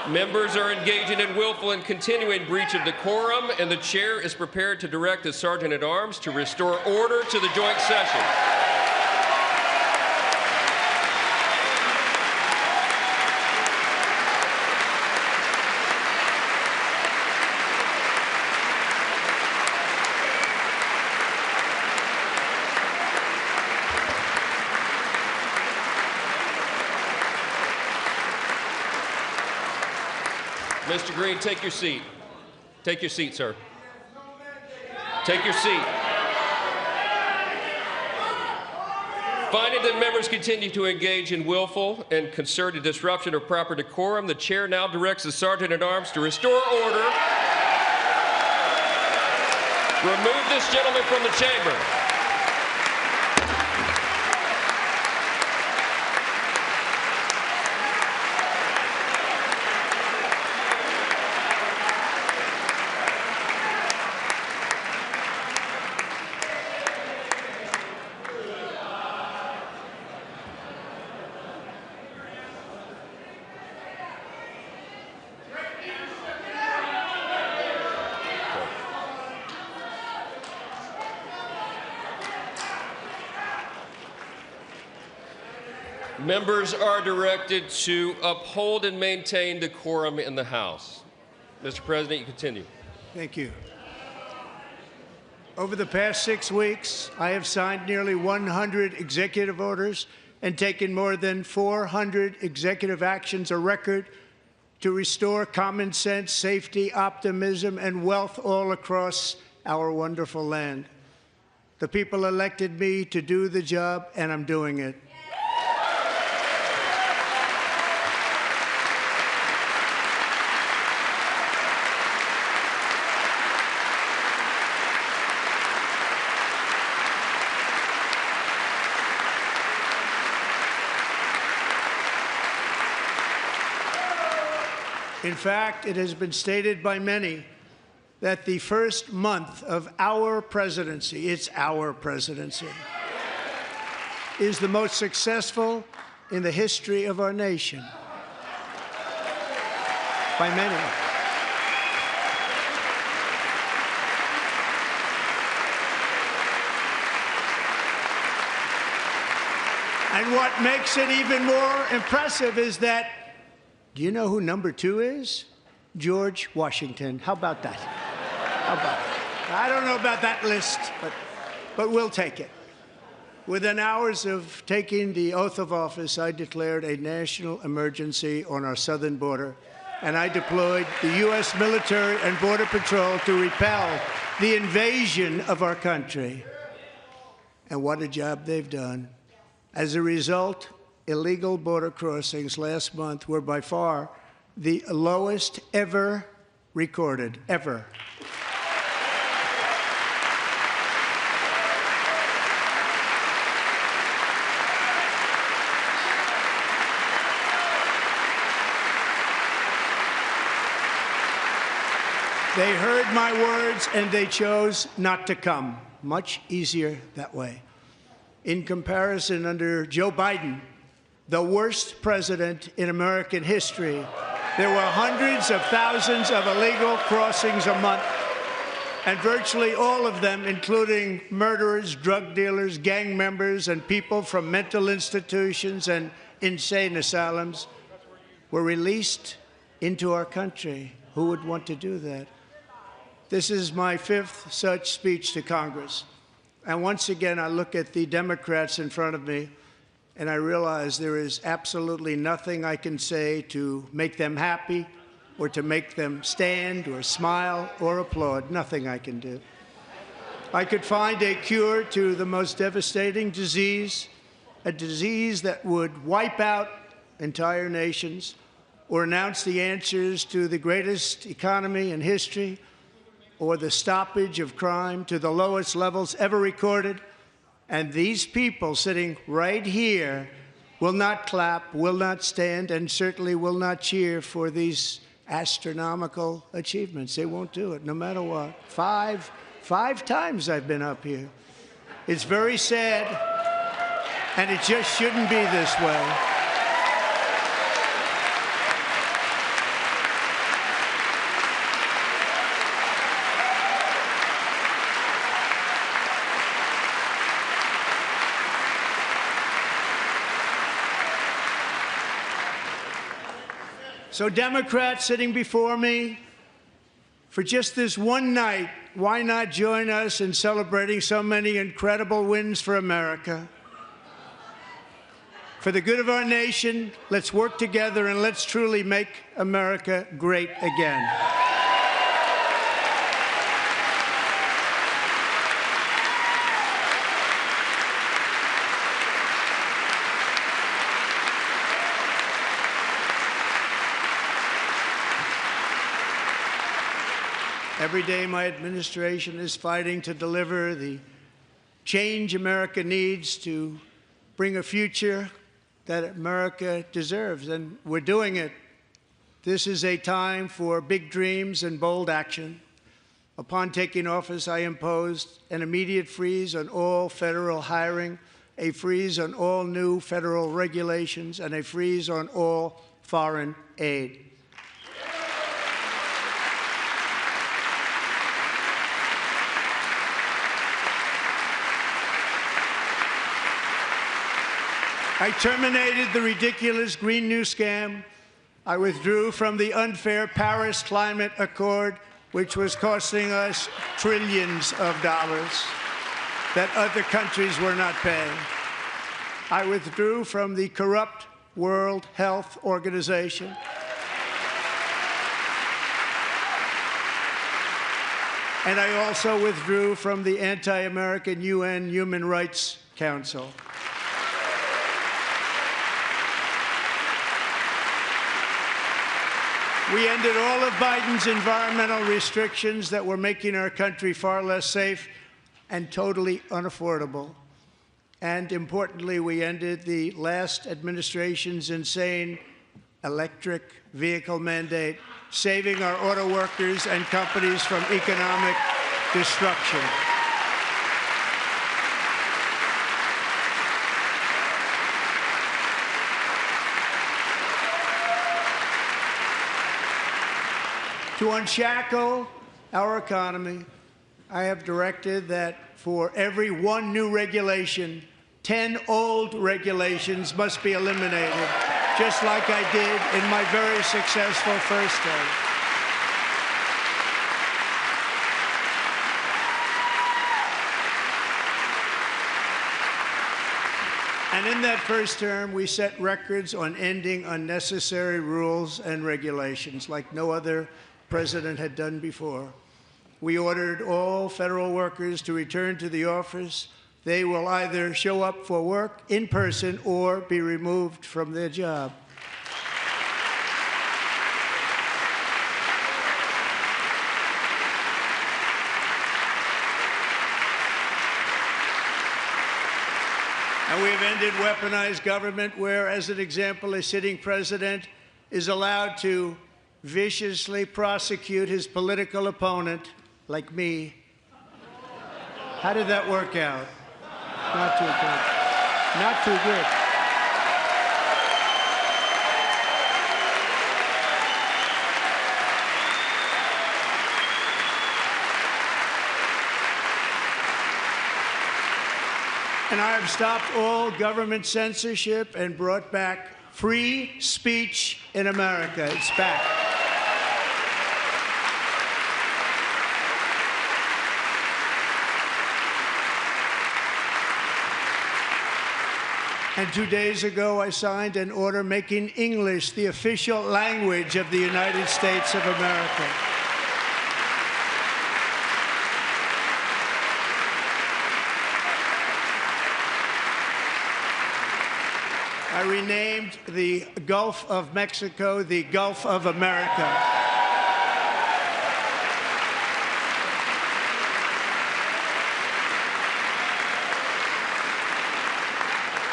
Members are engaging in willful and continuing breach of decorum, and the chair is prepared to direct the Sergeant-at-Arms to restore order to the joint session. Mr. Green, take your seat. Take your seat, sir. Take your seat. Finding that members continue to engage in willful and concerted disruption of proper decorum, the chair now directs the Sergeant-at-Arms to restore order. Remove this gentleman from the chamber. Members are directed to uphold and maintain decorum in the House. Mr. President, you continue. Thank you. Over the past 6 weeks, I have signed nearly 100 executive orders and taken more than 400 executive actions, a record to restore common sense, safety, optimism, and wealth all across our wonderful land. The people elected me to do the job, and I'm doing it. In fact, it has been stated by many that the first month of our presidency, it's our presidency, is the most successful in the history of our nation. By many. And what makes it even more impressive is that, do you know who number 2 is? George Washington. How about that? How about it? I don't know about that list, but we'll take it. Within hours of taking the oath of office, I declared a national emergency on our southern border, and I deployed the U.S. military and Border Patrol to repel the invasion of our country. And what a job they've done. As a result, illegal border crossings last month were by far the lowest ever recorded, ever. They heard my words and they chose not to come. Much easier that way. In comparison, under Joe Biden, the worst president in American history, there were hundreds of thousands of illegal crossings a month, and virtually all of them, including murderers, drug dealers, gang members, and people from mental institutions and insane asylums, were released into our country. Who would want to do that? This is my 5th such speech to Congress. And once again, I look at the Democrats in front of me, and I realize there is absolutely nothing I can say to make them happy or to make them stand or smile or applaud. Nothing I can do. I could find a cure to the most devastating disease, a disease that would wipe out entire nations, or announce the answers to the greatest economy in history, or the stoppage of crime to the lowest levels ever recorded. And these people sitting right here will not clap, will not stand, and certainly will not cheer for these astronomical achievements. They won't do it, no matter what. Five times I've been up here. It's very sad, and it just shouldn't be this way. So Democrats sitting before me, for just this one night, why not join us in celebrating so many incredible wins for America? For the good of our nation, let's work together and let's truly make America great again. Every day, my administration is fighting to deliver the change America needs to bring a future that America deserves, and we're doing it. This is a time for big dreams and bold action. Upon taking office, I imposed an immediate freeze on all federal hiring, a freeze on all new federal regulations, and a freeze on all foreign aid. I terminated the ridiculous Green New Scam. I withdrew from the unfair Paris Climate Accord, which was costing us trillions of dollars that other countries were not paying. I withdrew from the corrupt World Health Organization. And I also withdrew from the anti-American UN Human Rights Council. We ended all of Biden's environmental restrictions that were making our country far less safe and totally unaffordable. And importantly, we ended the last administration's insane electric vehicle mandate, saving our auto workers and companies from economic destruction. To unshackle our economy, I have directed that for every one new regulation, 10 old regulations must be eliminated, just like I did in my very successful first term. And in that first term, we set records on ending unnecessary rules and regulations like no other president had done before. We ordered all federal workers to return to the office. They will either show up for work in person or be removed from their job. And we have ended weaponized government where, as an example, a sitting president is allowed to viciously prosecute his political opponent, like me. How did that work out? Not too good. Not too good. And I have stopped all government censorship and brought back free speech in America. It's back. And 2 days ago, I signed an order making English the official language of the United States of America. I renamed the Gulf of Mexico the Gulf of America.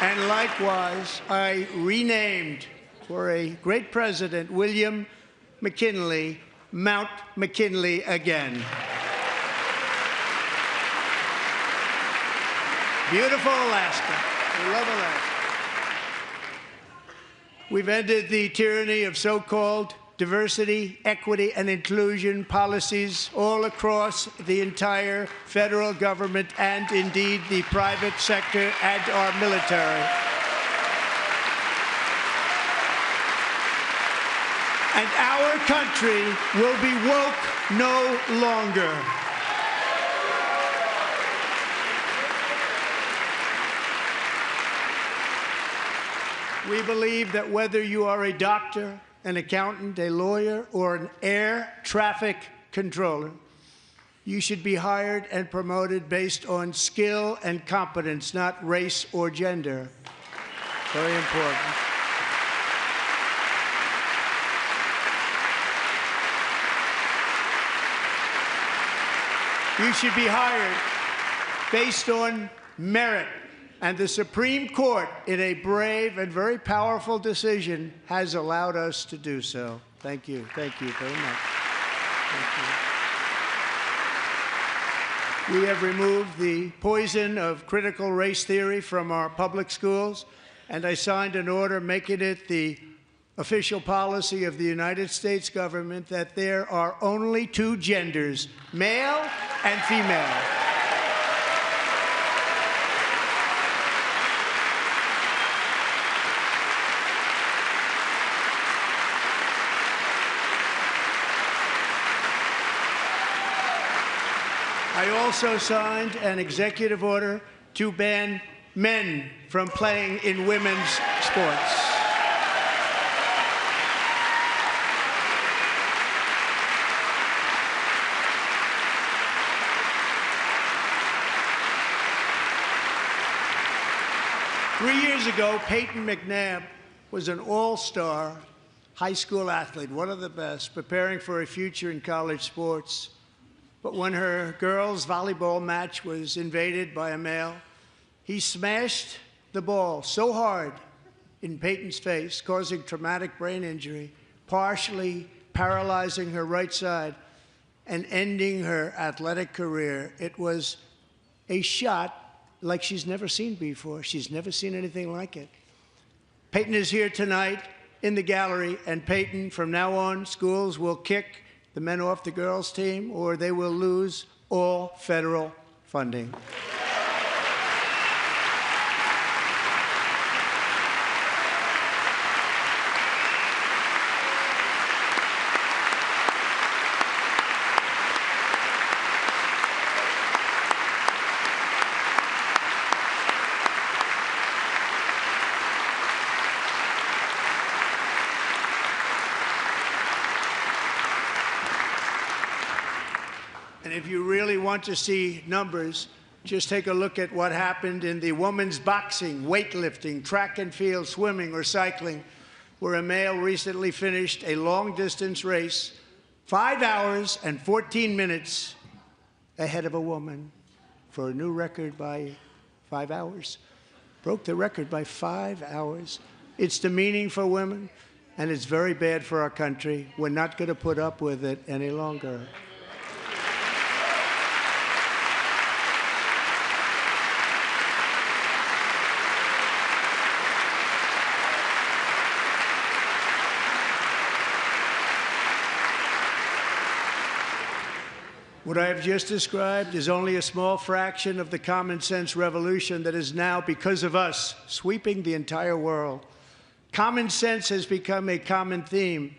And likewise, I renamed, for a great president, William McKinley, Mount McKinley again. Beautiful Alaska. We love Alaska. We've ended the tyranny of so-called diversity, equity, and inclusion policies all across the entire federal government and, indeed, the private sector and our military. And our country will be woke no longer. We believe that whether you are a doctor, an accountant, a lawyer, or an air traffic controller, you should be hired and promoted based on skill and competence, not race or gender. Very important. You should be hired based on merit. And the Supreme Court, in a brave and very powerful decision, has allowed us to do so. Thank you. Thank you very much. Thank you. We have removed the poison of critical race theory from our public schools, and I signed an order making it the official policy of the United States government that there are only two genders, male and female. I also signed an executive order to ban men from playing in women's sports. Three years ago, Peyton McNabb was an all-star high school athlete, one of the best, preparing for a future in college sports. But when her girls' volleyball match was invaded by a male, he smashed the ball so hard in Peyton's face, causing traumatic brain injury, partially paralyzing her right side, and ending her athletic career. It was a shot like she's never seen before. She's never seen anything like it. Peyton is here tonight in the gallery, and Peyton, from now on, schools will kick the men off the girls' team, or they will lose all federal funding. And if you really want to see numbers, just take a look at what happened in the women's boxing, weightlifting, track and field, swimming, or cycling, where a male recently finished a long-distance race 5 hours and 14 minutes ahead of a woman for a new record by 5 hours. Broke the record by 5 hours. It's demeaning for women, and it's very bad for our country. We're not going to put up with it any longer. What I have just described is only a small fraction of the common sense revolution that is now, because of us, sweeping the entire world. Common sense has become a common theme,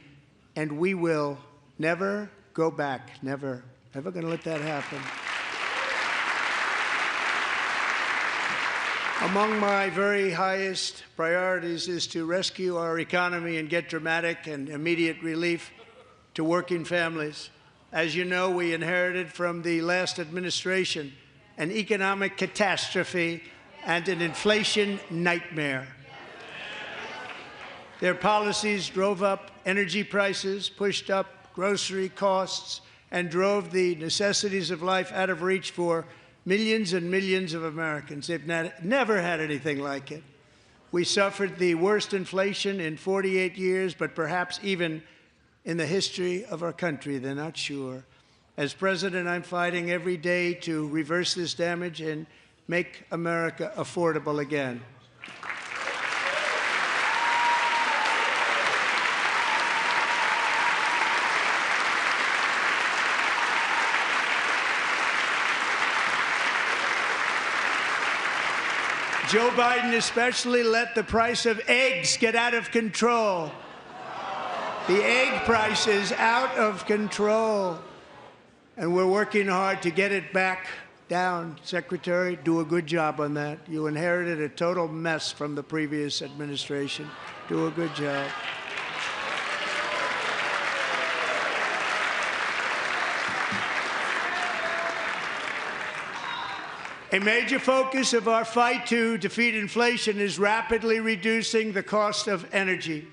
and we will never go back. Never. Never going to let that happen. Among my very highest priorities is to rescue our economy and get dramatic and immediate relief to working families. As you know, we inherited from the last administration an economic catastrophe and an inflation nightmare. Their policies drove up energy prices, pushed up grocery costs, and drove the necessities of life out of reach for millions and millions of Americans. They've never had anything like it. We suffered the worst inflation in 48 years, but perhaps even in the history of our country. They're not sure. As president, I'm fighting every day to reverse this damage and make America affordable again. Joe Biden especially let the price of eggs get out of control. The egg price is out of control, and we're working hard to get it back down. Secretary, do a good job on that. You inherited a total mess from the previous administration. Do a good job. A major focus of our fight to defeat inflation is rapidly reducing the cost of energy.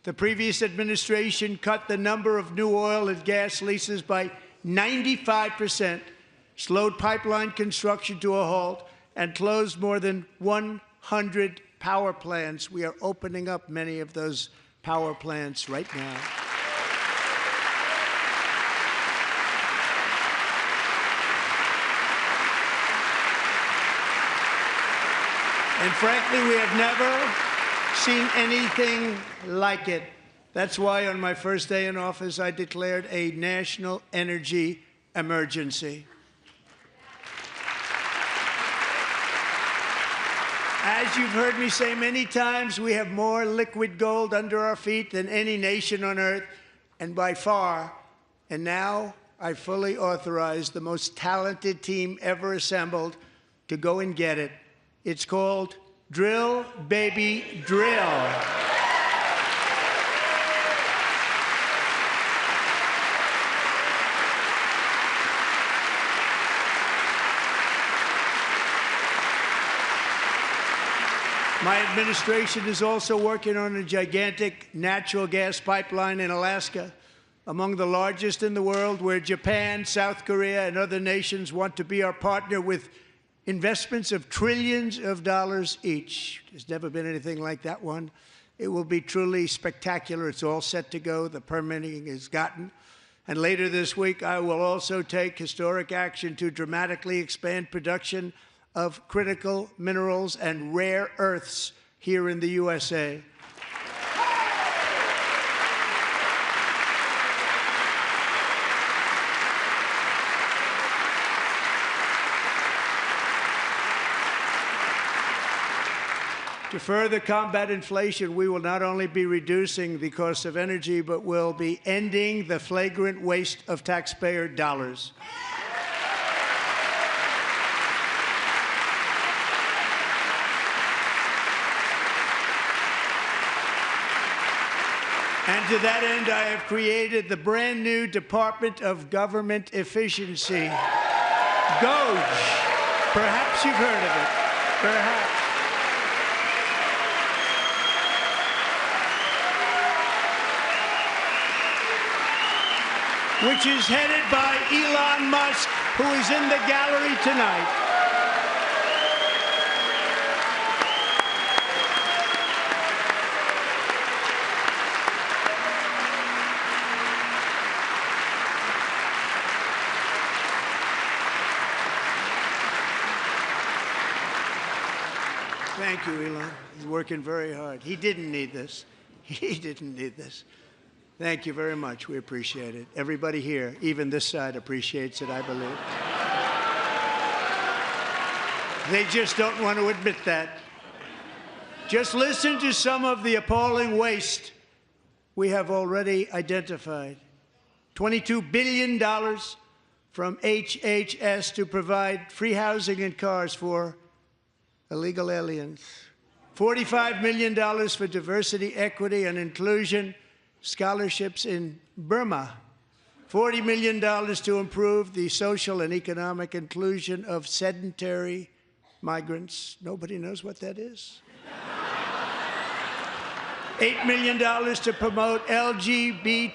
The previous administration cut the number of new oil and gas leases by 95%, slowed pipeline construction to a halt, and closed more than 100 power plants. We are opening up many of those power plants right now. And frankly, we have never seen anything like it. That's why on my first day in office, I declared a national energy emergency. As you've heard me say many times, we have more liquid gold under our feet than any nation on earth, and by far. And now I fully authorize the most talented team ever assembled to go and get it. It's called Drill, Baby, Drill. My administration is also working on a gigantic natural gas pipeline in Alaska, among the largest in the world, where Japan, South Korea, and other nations want to be our partner with investments of trillions of dollars each. There's never been anything like that one. It will be truly spectacular. It's all set to go. The permitting is gotten. And later this week, I will also take historic action to dramatically expand production of critical minerals and rare earths here in the USA. To further combat inflation, we will not only be reducing the cost of energy, but will be ending the flagrant waste of taxpayer dollars. And to that end, I have created the brand new Department of Government Efficiency, GOGE. Perhaps you've heard of it. Perhaps. Which is headed by Elon Musk, who is in the gallery tonight. Thank you, Elon. He's working very hard. He didn't need this. He didn't need this. Thank you very much. We appreciate it. Everybody here, even this side, appreciates it, I believe. They just don't want to admit that. Just listen to some of the appalling waste we have already identified. $22 billion from HHS to provide free housing and cars for illegal aliens. $45 million for diversity, equity, and inclusion scholarships in Burma. $40 million to improve the social and economic inclusion of sedentary migrants. Nobody knows what that is. $8 million to promote LGBTQI+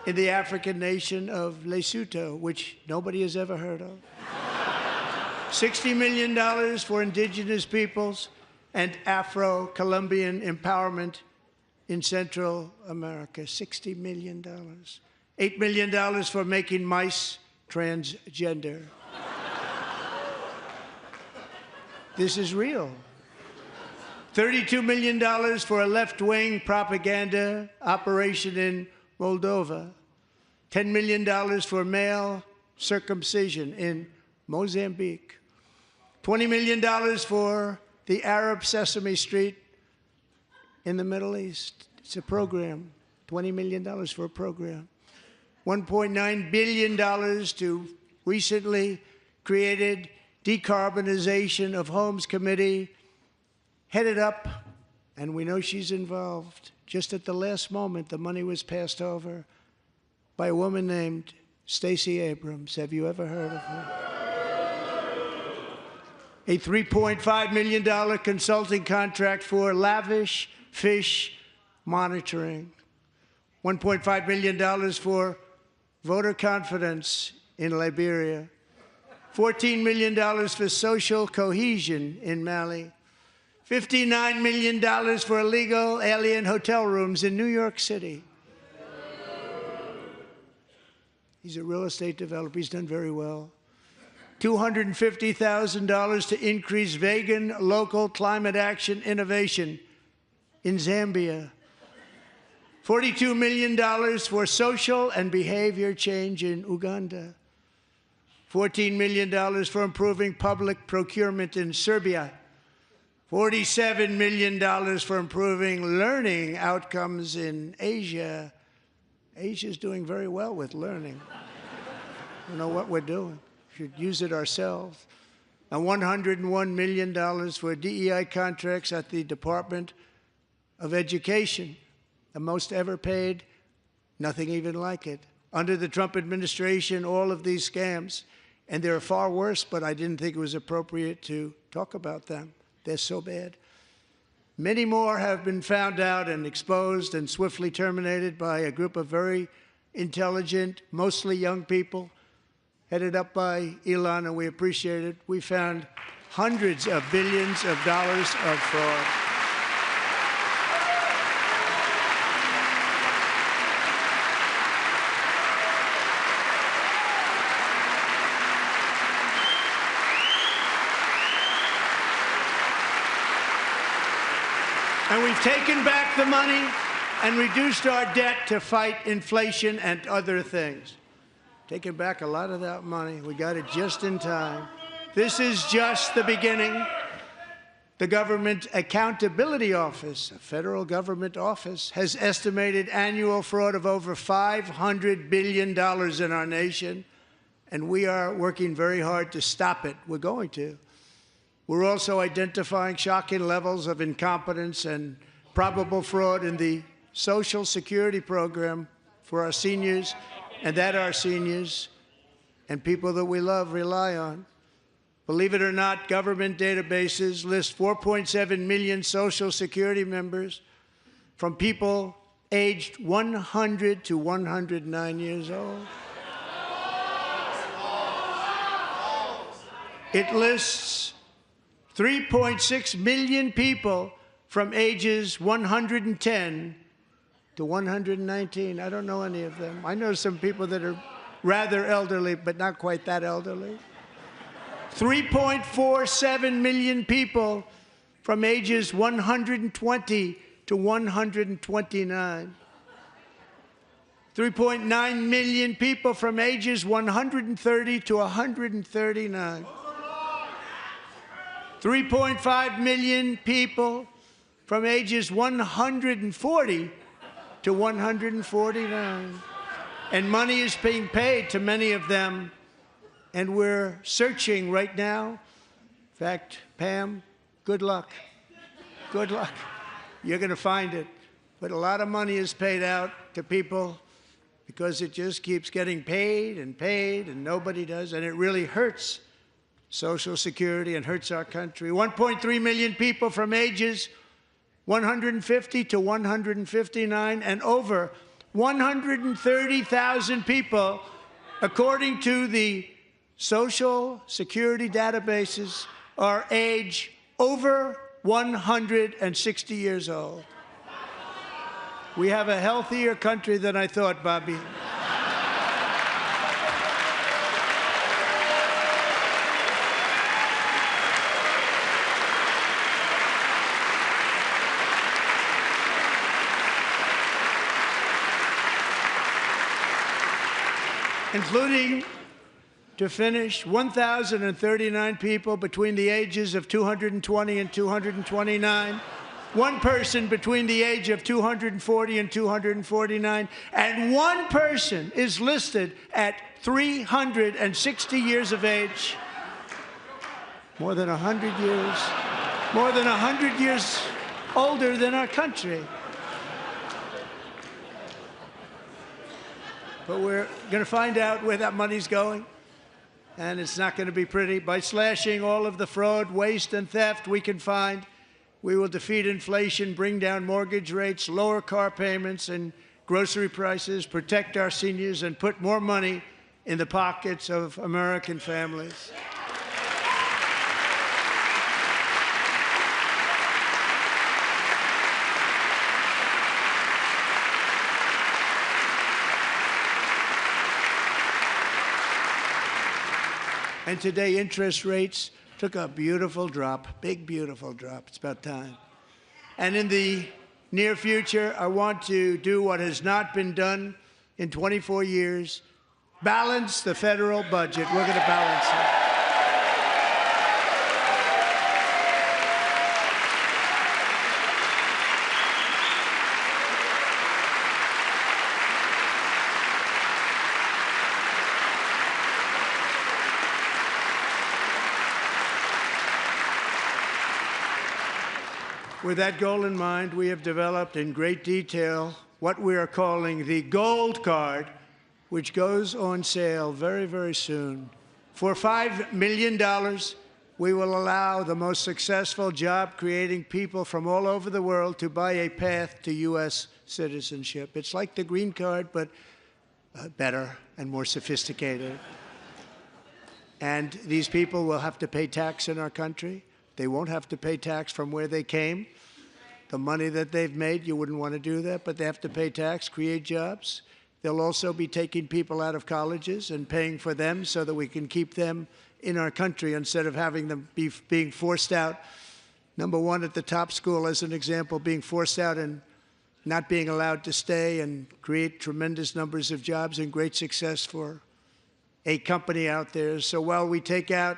in the African nation of Lesotho, which nobody has ever heard of. $60 million for indigenous peoples and Afro-Colombian empowerment in Central America. $60 million. $8 million for making mice transgender. This is real. $32 million for a left-wing propaganda operation in Moldova. $10 million for male circumcision in Mozambique. $20 million for the Arab Sesame Street in the Middle East. It's a program, $20 million for a program. $1.9 billion to recently created Decarbonization of Homes Committee, headed up, and we know she's involved. Just at the last moment, the money was passed over by a woman named Stacey Abrams. Have you ever heard of her? A $3.5 million consulting contract for lavish fish monitoring. $1.5 million for voter confidence in Liberia. $14 million for social cohesion in Mali. $59 million for illegal alien hotel rooms in New York City. He's a real estate developer. He's done very well. $250,000 to increase vegan local climate action innovation in Zambia. $42 million for social and behavior change in Uganda. $14 million for improving public procurement in Serbia. $47 million for improving learning outcomes in Asia. Asia's doing very well with learning. We know what we're doing. We should use it ourselves. And $101 million for DEI contracts at the Department of Education. The most ever paid, nothing even like it. Under the Trump administration, all of these scams, and they're far worse, but I didn't think it was appropriate to talk about them. They're so bad. Many more have been found out and exposed and swiftly terminated by a group of very intelligent, mostly young people, headed up by Elon, and we appreciate it. We found hundreds of billions of dollars of fraud. And we've taken back the money and reduced our debt to fight inflation and other things. Taken back a lot of that money. We got it just in time. This is just the beginning. The Government Accountability Office, a federal government office, has estimated annual fraud of over $500 billion in our nation, and we are working very hard to stop it. We're going to. We're also identifying shocking levels of incompetence and probable fraud in the Social Security program for our seniors, and that our seniors and people that we love rely on. Believe it or not, government databases list 4.7 million Social Security members from people aged 100 to 109 years old. It lists 3.6 million people from ages 110 to 119. I don't know any of them. I know some people that are rather elderly, but not quite that elderly. 3.47 million people from ages 120 to 129. 3.9 million people from ages 130 to 139. 3.5 million people from ages 140 to 149. And money is being paid to many of them, and we're searching right now. In fact, Pam, good luck. Good luck. You're going to find it. But a lot of money is paid out to people because it just keeps getting paid, and nobody does, and it really hurts Social Security and hurts our country. 1.3 million people from ages 150 to 159, and over 130,000 people, according to the Social Security databases, are age over 160 years old. We have a healthier country than I thought, Bobby. Including, to finish, 1,039 people between the ages of 220 and 229 One person between the age of 240 and 249, and one person is listed at 360 years of age. More than 100 years. More than 100 years older than our country. But we're going to find out where that money's going, and it's not going to be pretty. By slashing all of the fraud, waste, and theft we can find, we will defeat inflation, bring down mortgage rates, lower car payments and grocery prices, protect our seniors, and put more money in the pockets of American families. And today, interest rates took a beautiful drop, big, beautiful drop. It's about time. And in the near future, I want to do what has not been done in 24 years, balance the federal budget. We're going to balance it. With that goal in mind, we have developed in great detail what we are calling the Gold Card, which goes on sale very, very soon. For $5 million, we will allow the most successful job-creating people from all over the world to buy a path to U.S. citizenship. It's like the green card, but better and more sophisticated. And these people will have to pay tax in our country. They won't have to pay tax from where they came. The money that they've made, you wouldn't want to do that, but they have to pay tax, create jobs. They'll also be taking people out of colleges and paying for them so that we can keep them in our country instead of having them being forced out. Number one, at the top school, as an example, being forced out and not being allowed to stay and create tremendous numbers of jobs and great success for a company out there. So while we take out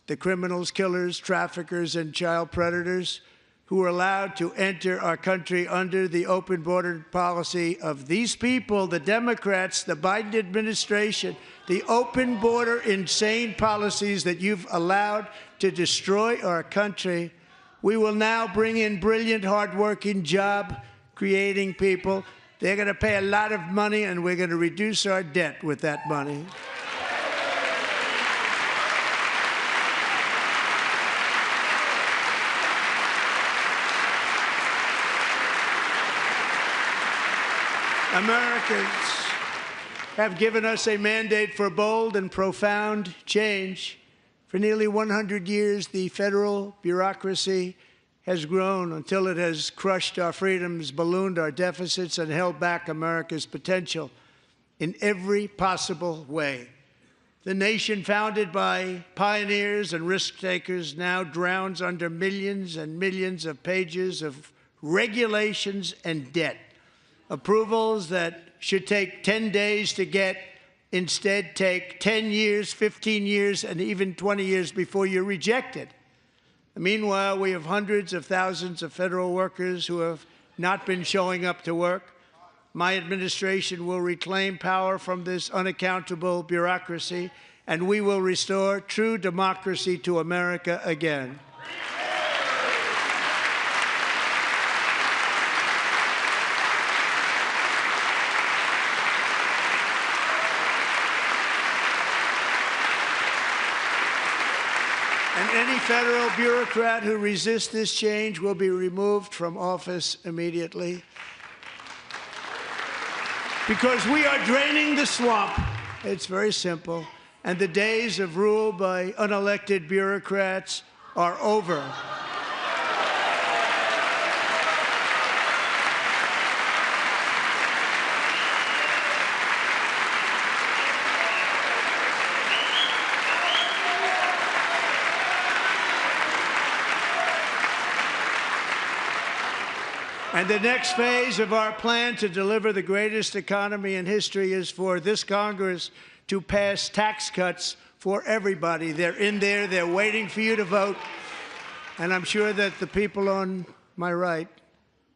the criminals, killers, traffickers, and child predators who are allowed to enter our country under the open border policy of these people, the Democrats, the Biden administration, the open border insane policies that you've allowed to destroy our country, we will now bring in brilliant, hardworking, job-creating people. They're going to pay a lot of money, and we're going to reduce our debt with that money. Americans have given us a mandate for bold and profound change. For nearly 100 years, the federal bureaucracy has grown until it has crushed our freedoms, ballooned our deficits, and held back America's potential in every possible way. The nation founded by pioneers and risk-takers now drowns under millions and millions of pages of regulations and debt. Approvals that should take 10 days to get instead take 10 years, 15 years, and even 20 years before you're rejected. Meanwhile, we have hundreds of thousands of federal workers who have not been showing up to work. My administration will reclaim power from this unaccountable bureaucracy, and we will restore true democracy to America again. And any federal bureaucrat who resists this change will be removed from office immediately. Because we are draining the swamp. It's very simple. And the days of rule by unelected bureaucrats are over. And the next phase of our plan to deliver the greatest economy in history is for this Congress to pass tax cuts for everybody. They're in there. They're waiting for you to vote. And I'm sure that the people on my right,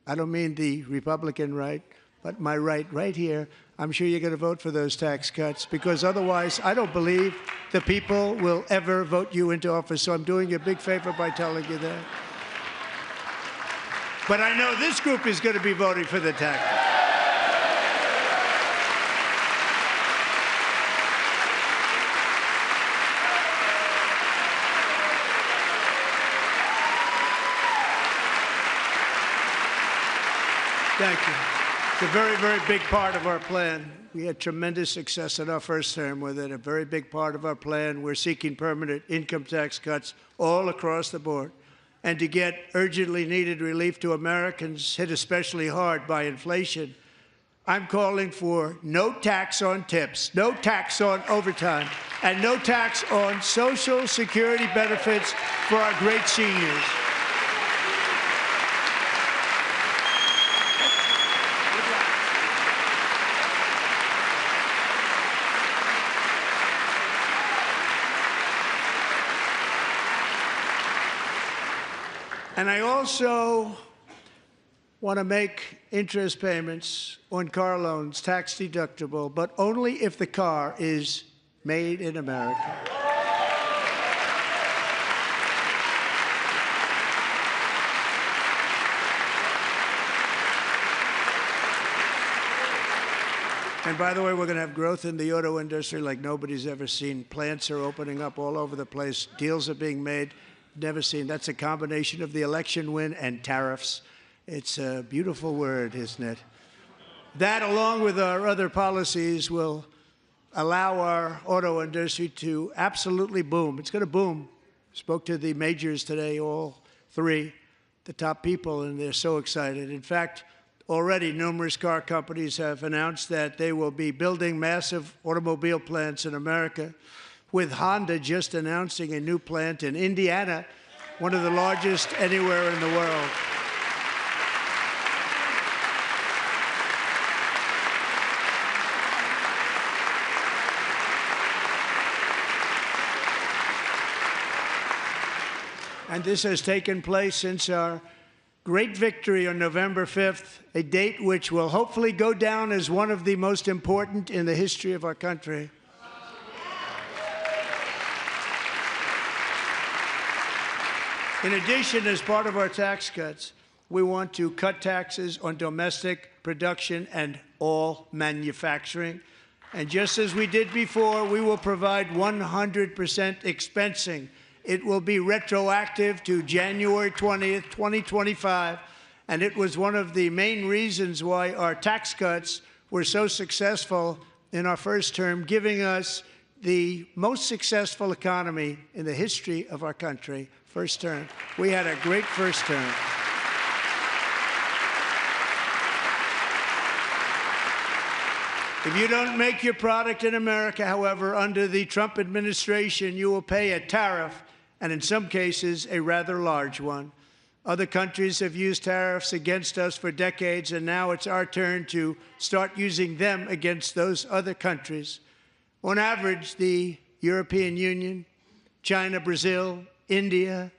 I don't mean the Republican right, but my right here, I'm sure you're going to vote for those tax cuts, because otherwise I don't believe the people will ever vote you into office. So I'm doing you a big favor by telling you that. But I know this group is going to be voting for the tax cuts. Thank you. It's a very, very big part of our plan. We had tremendous success in our first term with it. A very big part of our plan. We're seeking permanent income tax cuts all across the board. And to get urgently needed relief to Americans hit especially hard by inflation, I'm calling for no tax on tips, no tax on overtime, and no tax on Social Security benefits for our great seniors. And I also want to make interest payments on car loans tax deductible, but only if the car is made in America. And by the way, we're going to have growth in the auto industry like nobody's ever seen. Plants are opening up all over the place. Deals are being made. Never seen. That's a combination of the election win and tariffs. It's a beautiful word, isn't it? That, along with our other policies, will allow our auto industry to absolutely boom. It's going to boom. Spoke to the majors today, all three, the top people, and they're so excited. In fact, already numerous car companies have announced that they will be building massive automobile plants in America, with Honda just announcing a new plant in Indiana, one of the largest anywhere in the world. And this has taken place since our great victory on November 5th, a date which will hopefully go down as one of the most important in the history of our country. In addition, as part of our tax cuts, we want to cut taxes on domestic production and all manufacturing. And just as we did before, we will provide 100% expensing. It will be retroactive to January 20th, 2025. And it was one of the main reasons why our tax cuts were so successful in our first term, giving us the most successful economy in the history of our country. First term. We had a great first term. If you don't make your product in America, however, under the Trump administration, you will pay a tariff, and in some cases, a rather large one. Other countries have used tariffs against us for decades, and now it's our turn to start using them against those other countries. On average, the European Union, China, Brazil, India,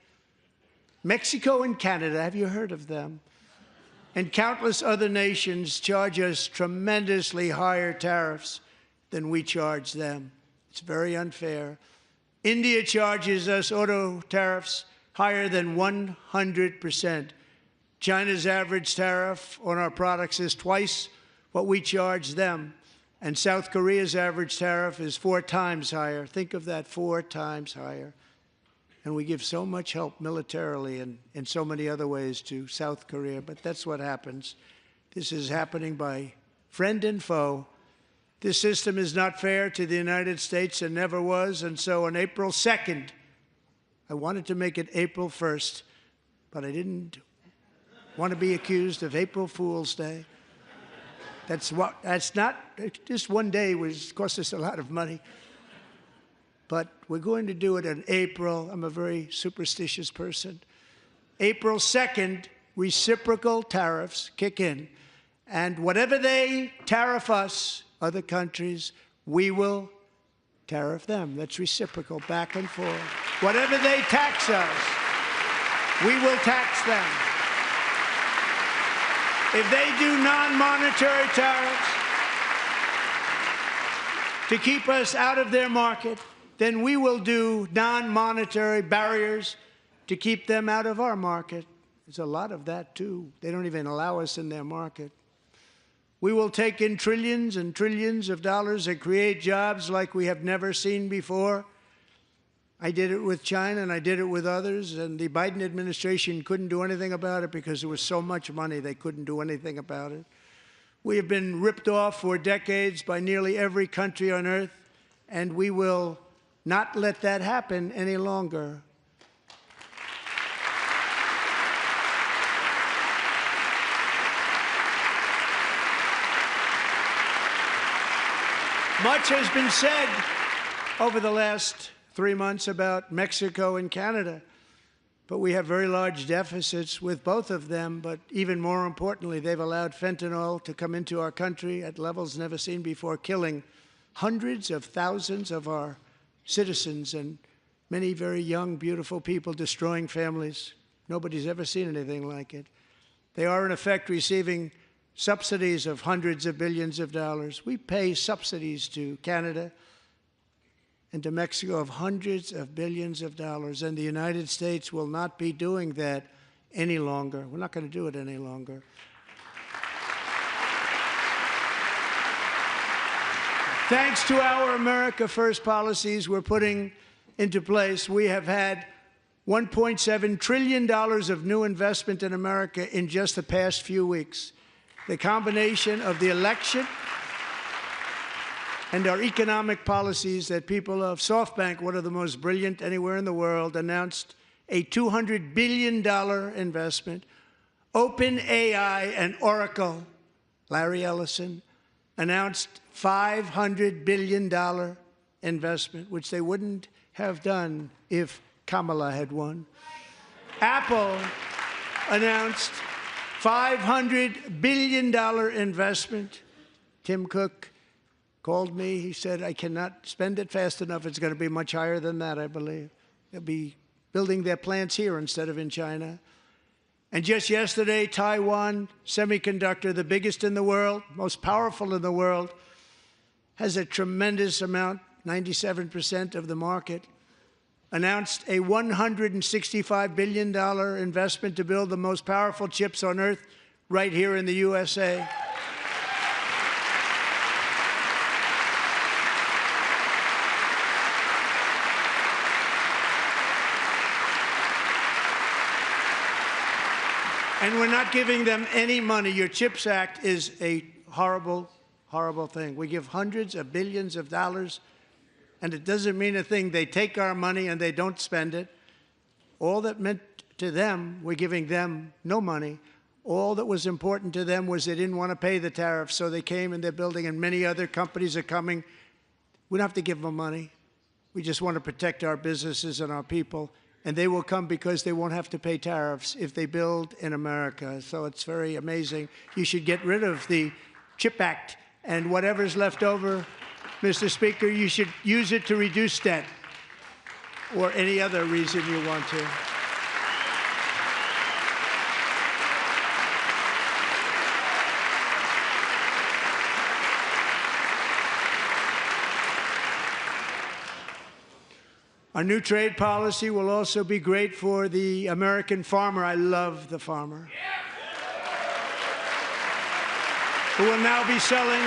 Mexico, and Canada, have you heard of them? And countless other nations charge us tremendously higher tariffs than we charge them. It's very unfair. India charges us auto tariffs higher than 100%. China's average tariff on our products is twice what we charge them. And South Korea's average tariff is 4 times higher. Think of that, 4 times higher. And we give so much help militarily and in so many other ways to South Korea, but that's what happens. This is happening by friend and foe. This system is not fair to the United States and never was, and so on April 2nd, I wanted to make it April 1st, but I didn't want to be accused of April Fool's Day. That's not, just one day was cost us a lot of money. But we're going to do it in April. I'm a very superstitious person. April 2nd, reciprocal tariffs kick in. And whatever they tariff us, other countries, we will tariff them. That's reciprocal, back and forth. Whatever they tax us, we will tax them. if they do non-monetary tariffs to keep us out of their market, then we will do non-monetary barriers to keep them out of our market. There's a lot of that, too. They don't even allow us in their market. We will take in trillions and trillions of dollars and create jobs like we have never seen before. I did it with China, and I did it with others, and the Biden administration couldn't do anything about it because there was so much money they couldn't do anything about it. We have been ripped off for decades by nearly every country on earth, and we will not let that happen any longer. Much has been said over the last 3 months about Mexico and Canada, but we have very large deficits with both of them. But even more importantly, they've allowed fentanyl to come into our country at levels never seen before, killing hundreds of thousands of our citizens and many very young, beautiful people, destroying families. Nobody's ever seen anything like it. They are, in effect, receiving subsidies of hundreds of billions of dollars. We pay subsidies to Canada and to Mexico of hundreds of billions of dollars, and the United States will not be doing that any longer. We're not going to do it any longer. Thanks to our America First policies we're putting into place, we have had $1.7 trillion of new investment in America in just the past few weeks. The combination of the election and our economic policies that people of SoftBank, one of the most brilliant anywhere in the world, announced a $200 billion investment. OpenAI and Oracle, Larry Ellison, announced $500 billion investment, which they wouldn't have done if Kamala had won. Apple announced $500 billion investment. Tim Cook called me. He said, I cannot spend it fast enough. It's going to be much higher than that, I believe. They'll be building their plants here instead of in China. And just yesterday, Taiwan Semiconductor, the biggest in the world, most powerful in the world, has a tremendous amount, 97% of the market, announced a $165 billion investment to build the most powerful chips on earth right here in the USA. And we're not giving them any money. Your CHIPS Act is a horrible, horrible thing. We give hundreds of billions of dollars, and it doesn't mean a thing. They take our money and they don't spend it. All that meant to them, we're giving them no money. All that was important to them was they didn't want to pay the tariffs, so they came and they're building, and many other companies are coming. We don't have to give them money. We just want to protect our businesses and our people, and they will come because they won't have to pay tariffs if they build in America. So it's very amazing. You should get rid of the CHIP Act, and whatever's left over, Mr. Speaker, you should use it to reduce debt or any other reason you want to. Our new trade policy will also be great for the American farmer. I love the farmer, who will now be selling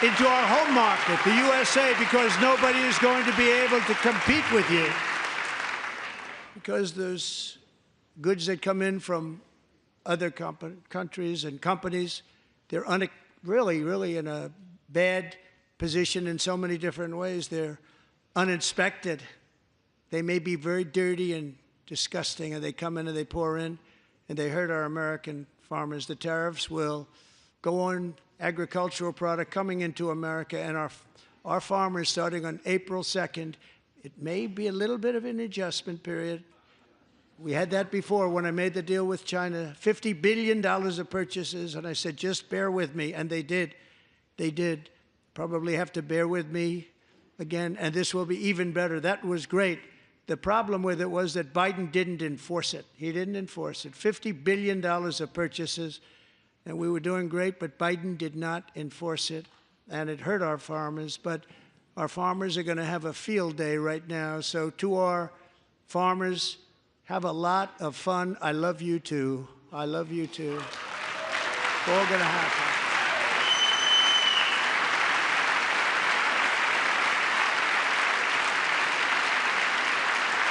into our home market, the USA, because nobody is going to be able to compete with you. Because those goods that come in from other countries and companies, they're really in a bad position in so many different ways. They're uninspected. They may be very dirty and disgusting, and they come in and they pour in, and they hurt our American farmers. The tariffs will go on agricultural product coming into America, and our farmers, starting on April 2nd, it may be a little bit of an adjustment period. We had that before when I made the deal with China, $50 billion of purchases, and I said, just bear with me, and they did. They did. Probably have to bear with me again, and this will be even better. That was great The problem with it was that Biden didn't enforce it. He didn't enforce it. $50 billion of purchases, and we were doing great, but Biden did not enforce it, and it hurt our farmers. But our farmers are going to have a field day right now. So to our farmers, have a lot of fun. I love you too. I love you too. It's all going to happen.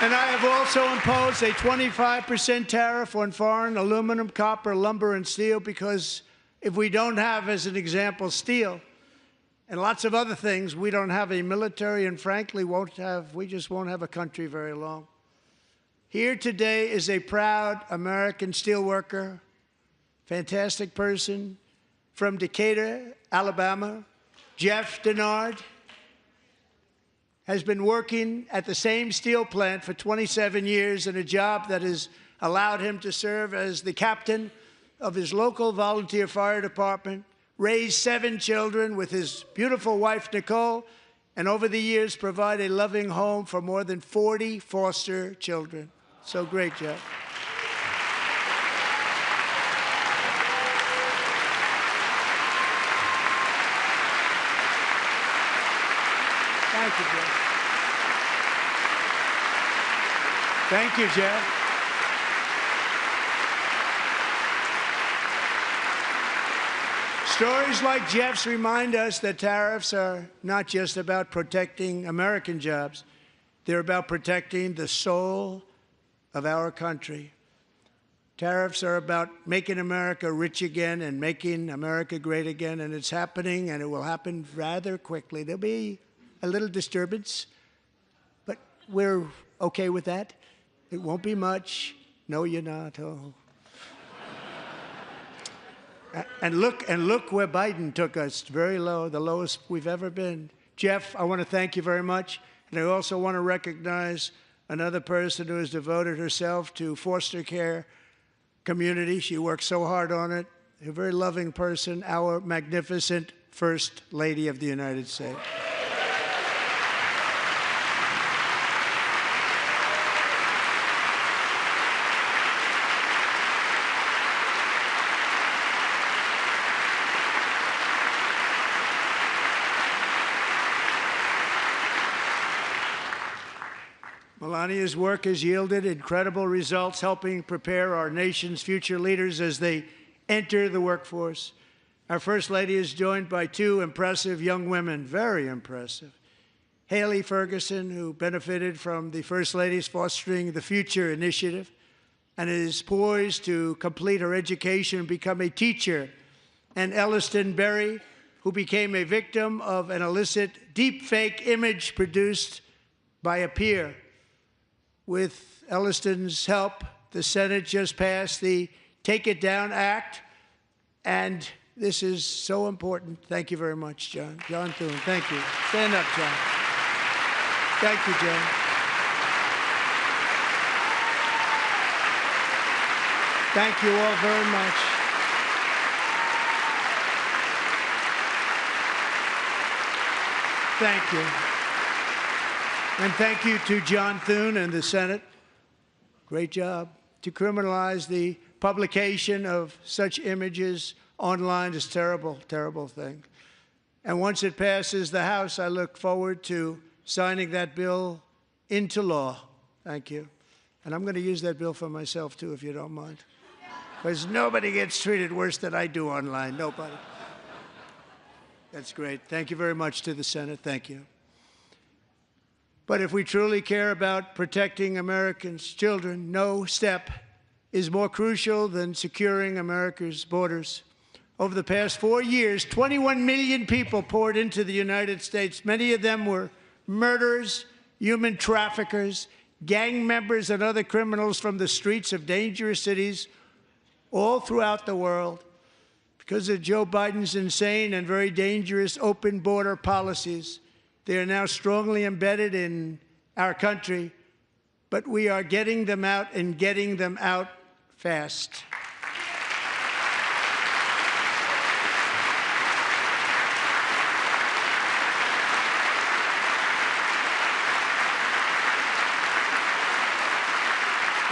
And I have also imposed a 25% tariff on foreign aluminum, copper, lumber, and steel, because if we don't have, as an example, steel and lots of other things, we don't have a military, and frankly, we just won't have a country very long. Here today is a proud American steelworker, fantastic person from Decatur, Alabama, Jeff Denard. Has been working at the same steel plant for 27 years in a job that has allowed him to serve as the captain of his local volunteer fire department, raise 7 children with his beautiful wife, Nicole, and over the years provide a loving home for more than 40 foster children. So great, Jeff. Thank you, Jeff. Thank you, Jeff. Stories like Jeff's remind us that tariffs are not just about protecting American jobs. They're about protecting the soul of our country. Tariffs are about making America rich again and making America great again, and it's happening, and it will happen rather quickly. There'll be a little disturbance, but we're okay with that. It won't be much. No, you're not. Oh. And look where Biden took us, very low, the lowest we've ever been. Jeff, I want to thank you very much, and I also want to recognize another person who has devoted herself to foster care community. She works so hard on it. A very loving person, our magnificent First Lady of the United States. Melania's work has yielded incredible results, helping prepare our nation's future leaders as they enter the workforce. Our First Lady is joined by 2 impressive young women, very impressive. Haley Ferguson, who benefited from the First Lady's Fostering the Future initiative and is poised to complete her education and become a teacher. And Elliston Berry, who became a victim of an illicit deepfake image produced by a peer. With Elliston's help, the Senate just passed the Take It Down Act, and this is so important. Thank you very much, John. John Thune, thank you. Stand up, John. Thank you, John. Thank you all very much. Thank you. And thank you to John Thune and the Senate. Great job. To criminalize the publication of such images online is a terrible, terrible thing. And once it passes the House, I look forward to signing that bill into law. Thank you. And I'm going to use that bill for myself, too, if you don't mind. Because nobody gets treated worse than I do online. Nobody. That's great. Thank you very much to the Senate. Thank you. But if we truly care about protecting Americans' children, no step is more crucial than securing America's borders. Over the past 4 years, 21 million people poured into the United States. Many of them were murderers, human traffickers, gang members, and other criminals from the streets of dangerous cities all throughout the world. Because of Joe Biden's insane and very dangerous open border policies, they are now strongly embedded in our country, but we are getting them out and getting them out fast.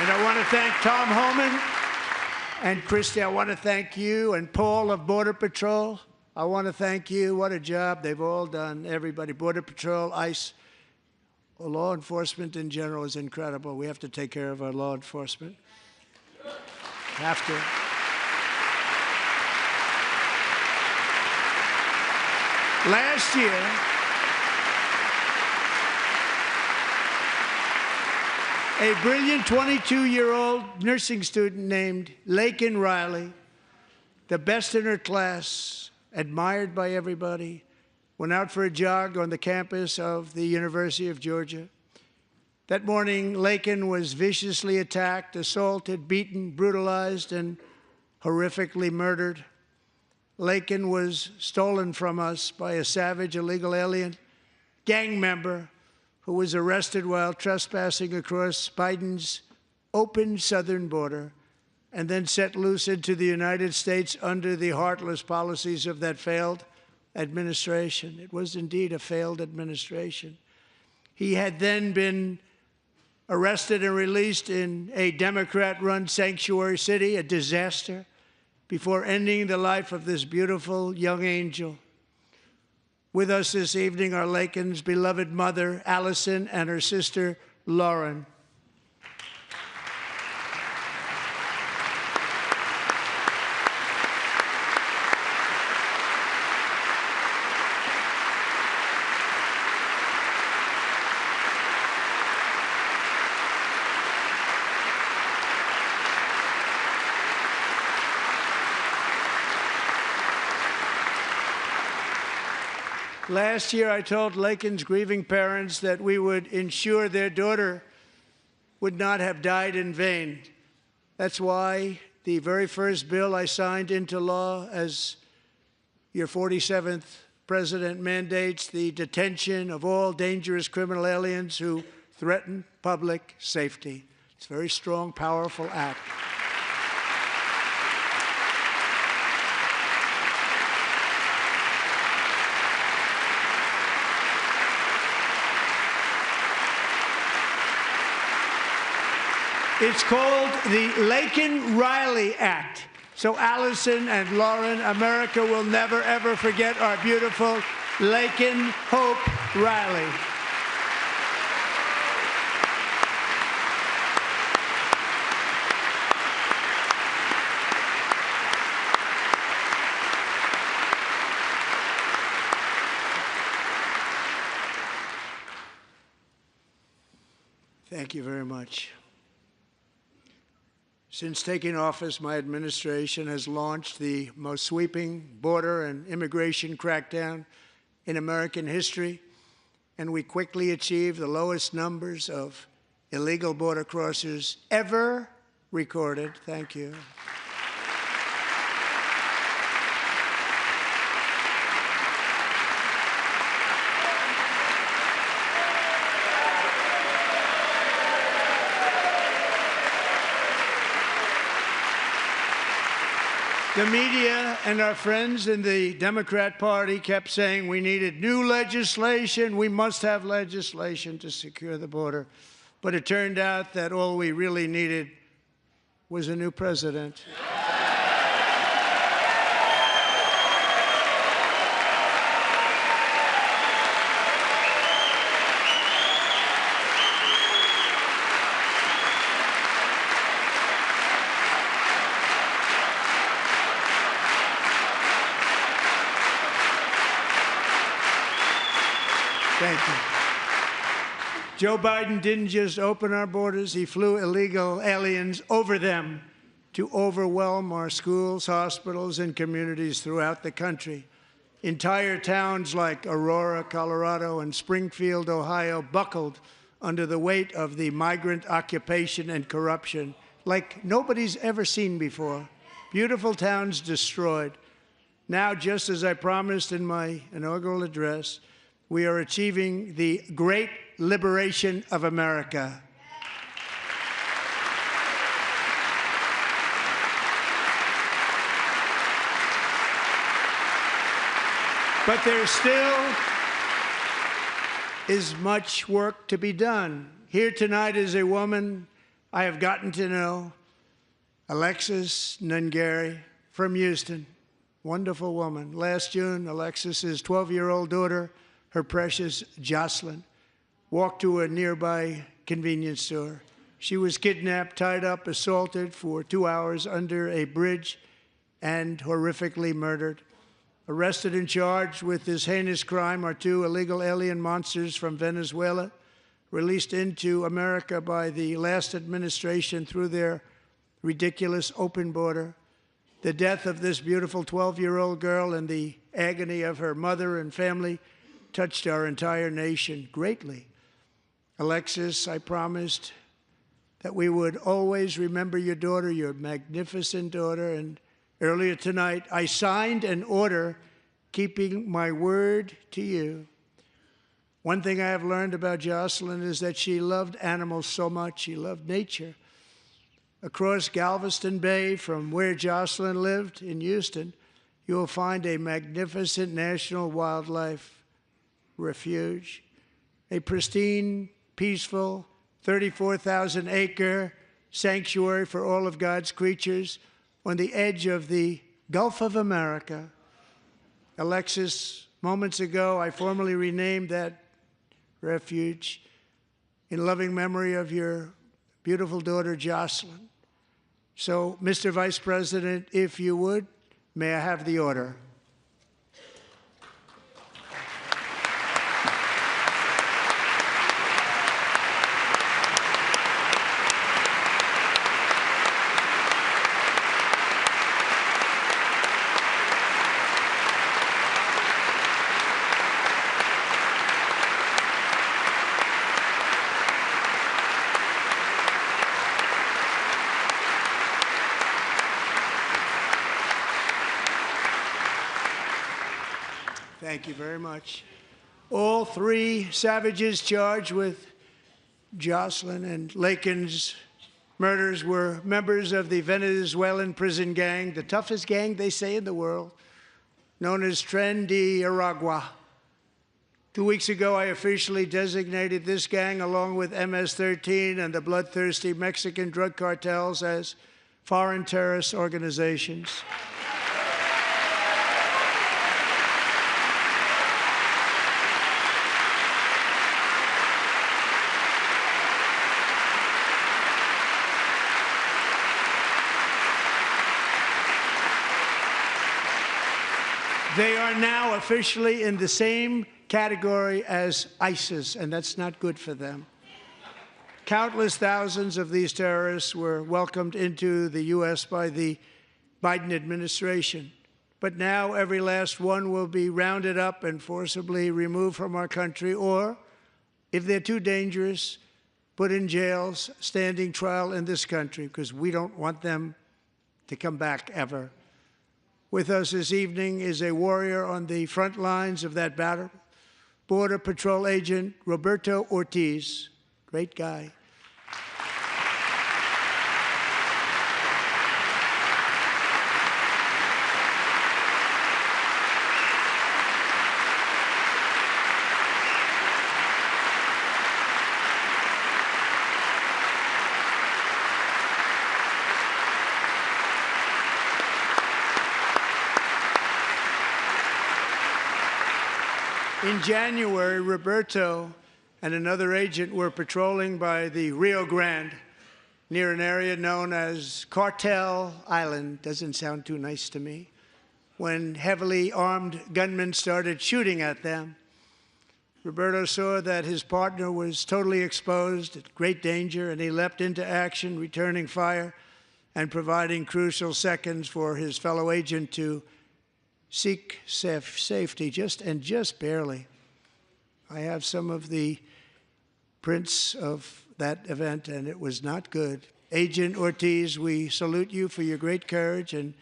And I want to thank Tom Homan and Christy. I want to thank you and Paul of Border Patrol. I want to thank you. What a job they've all done. Everybody, Border Patrol, ICE, law enforcement in general is incredible. We have to take care of our law enforcement. Have to. Last year, a brilliant 22-year-old nursing student named Laken Riley, the best in her class, admired by everybody, went out for a jog on the campus of the University of Georgia. That morning, Laken was viciously attacked, assaulted, beaten, brutalized, and horrifically murdered. Laken was stolen from us by a savage illegal alien gang member who was arrested while trespassing across Biden's open southern border and then set loose into the United States under the heartless policies of that failed administration. It was indeed a failed administration. He had then been arrested and released in a Democrat-run sanctuary city, a disaster, before ending the life of this beautiful young angel. With us this evening are Laken's beloved mother, Allison, and her sister, Lauren. Last year, I told Laken's grieving parents that we would ensure their daughter would not have died in vain. That's why the very first bill I signed into law as your 47th president mandates the detention of all dangerous criminal aliens who threaten public safety. It's a very strong, powerful act. It's called the Laken-Riley Act. So Allison and Lauren, America will never, ever forget our beautiful Laken Hope Riley. Thank you very much. Since taking office, my administration has launched the most sweeping border and immigration crackdown in American history, and we quickly achieved the lowest numbers of illegal border crossers ever recorded. Thank you. The media and our friends in the Democrat Party kept saying we needed new legislation, we must have legislation to secure the border. But it turned out that all we really needed was a new president. Thank you. Joe Biden didn't just open our borders, he flew illegal aliens over them to overwhelm our schools, hospitals, and communities throughout the country. Entire towns like Aurora, Colorado, and Springfield, Ohio, buckled under the weight of the migrant occupation and corruption like nobody's ever seen before. Beautiful towns destroyed. Now, just as I promised in my inaugural address, we are achieving the great liberation of America. But there still is much work to be done. Here tonight is a woman I have gotten to know Alexis Nungary from Houston. Wonderful woman. Last June, Alexis's 12-year-old daughter, her precious Jocelyn, walked to a nearby convenience store. She was kidnapped, tied up, assaulted for 2 hours under a bridge, and horrifically murdered. Arrested and charged with this heinous crime are 2 illegal alien monsters from Venezuela, released into America by the last administration through their ridiculous open border. The death of this beautiful 12-year-old girl and the agony of her mother and family touched our entire nation greatly. Alexis, I promised that we would always remember your daughter, your magnificent daughter, and earlier tonight I signed an order keeping my word to you. One thing I have learned about Jocelyn is that she loved animals so much. She loved nature. Across Galveston Bay, from where Jocelyn lived in Houston, you will find a magnificent national wildlife refuge, a pristine, peaceful, 34,000-acre sanctuary for all of God's creatures on the edge of the Gulf of America. Alexis, moments ago, I formally renamed that refuge in loving memory of your beautiful daughter, Jocelyn. So, Mr. Vice President, if you would, may I have the order? Thank you very much. All 3 savages charged with Jocelyn and Lakin's murders were members of the Venezuelan prison gang, the toughest gang, they say, in the world, known as Tren de Aragua. 2 weeks ago, I officially designated this gang, along with MS-13 and the bloodthirsty Mexican drug cartels, as foreign terrorist organizations. They are now officially in the same category as ISIS, and that's not good for them. Countless thousands of these terrorists were welcomed into the U.S. by the Biden administration. But now every last one will be rounded up and forcibly removed from our country, or, if they're too dangerous, put in jails, standing trial in this country, because we don't want them to come back ever. With us this evening is a warrior on the front lines of that battle, Border Patrol Agent Roberto Ortiz. Great guy. In January, Roberto and another agent were patrolling by the Rio Grande near an area known as Cartel Island. Doesn't sound too nice to me. When heavily armed gunmen started shooting at them, Roberto saw that his partner was totally exposed, at great danger, and he leapt into action, returning fire and providing crucial seconds for his fellow agent to seek safety, just barely. I have some of the prints of that event, and it was not good. Agent Ortiz, we salute you for your great courage and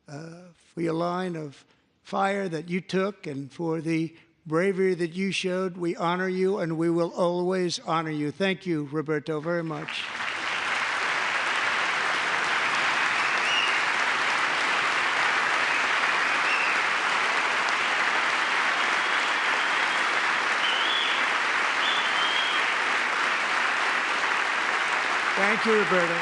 for your line of fire that you took, and for the bravery that you showed. We honor you, and we will always honor you. Thank you, Roberto, very much. Thank you, Roberta.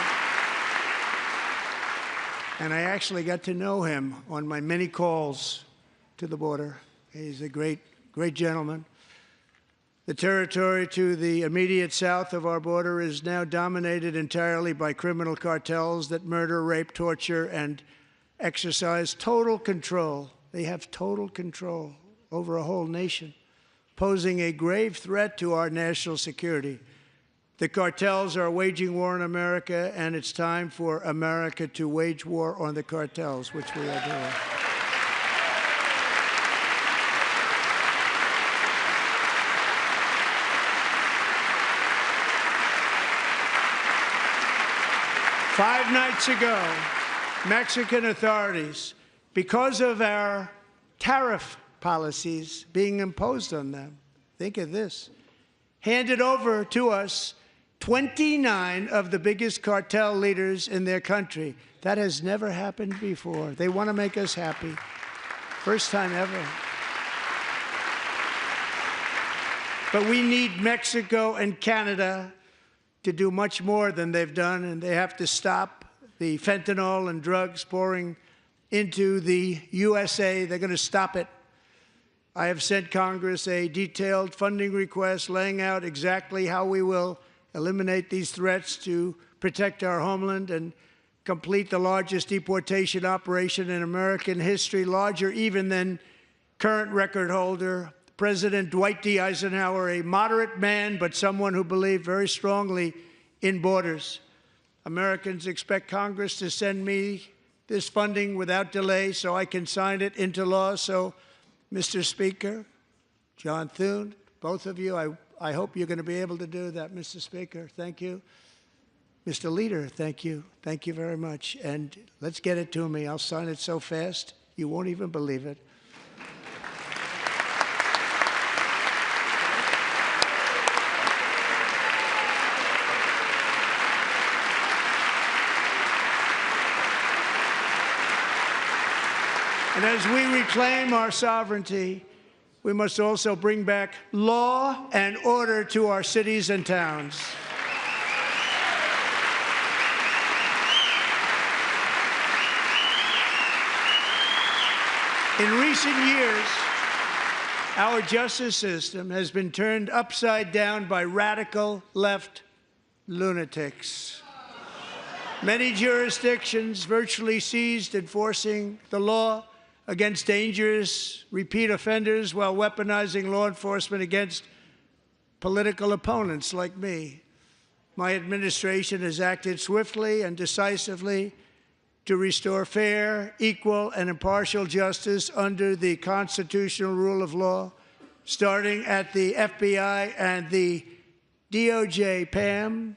And I actually got to know him on my many calls to the border. He's a great, great gentleman. The territory to the immediate south of our border is now dominated entirely by criminal cartels that murder, rape, torture, and exercise total control. They have total control over a whole nation, posing a grave threat to our national security. The cartels are waging war in America, and it's time for America to wage war on the cartels, which we are doing. Five nights ago, Mexican authorities, because of our tariff policies being imposed on them, think of this, handed over to us 29 of the biggest cartel leaders in their country. That has never happened before. They want to make us happy. First time ever. But we need Mexico and Canada to do much more than they've done, and they have to stop the fentanyl and drugs pouring into the USA. They're going to stop it. I have sent Congress a detailed funding request laying out exactly how we will eliminate these threats to protect our homeland and complete the largest deportation operation in American history, larger even than current record holder President Dwight D. Eisenhower, a moderate man, but someone who believed very strongly in borders. Americans expect Congress to send me this funding without delay so I can sign it into law. So, Mr. Speaker, John Thune, both of you, I hope you're going to be able to do that, Mr. Speaker. Thank you. Mr. Leader, thank you. Thank you very much. And let's get it to me. I'll sign it so fast, you won't even believe it. And as we reclaim our sovereignty, we must also bring back law and order to our cities and towns. In recent years, our justice system has been turned upside down by radical left lunatics. Many jurisdictions virtually ceased enforcing the law against dangerous repeat offenders while weaponizing law enforcement against political opponents like me. My administration has acted swiftly and decisively to restore fair, equal, and impartial justice under the constitutional rule of law, starting at the FBI and the DOJ. Pam,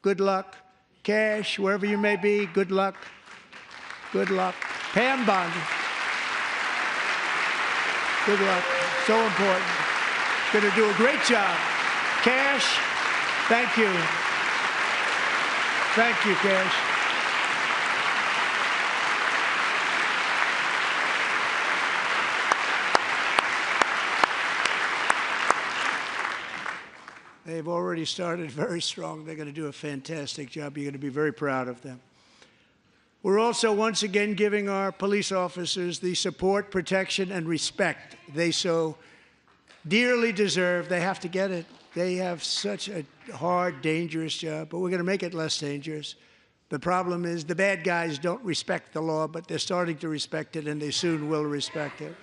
good luck. Cash, wherever you may be, good luck. Good luck. Pam Bondi. Good luck. So important. Going to do a great job. Cash, thank you. Thank you, Cash. They've already started very strong. They're going to do a fantastic job. You're going to be very proud of them. We're also once again giving our police officers the support, protection, and respect they so dearly deserve. They have to get it. They have such a hard, dangerous job, but we're going to make it less dangerous. The problem is the bad guys don't respect the law, but they're starting to respect it, and they soon will respect it.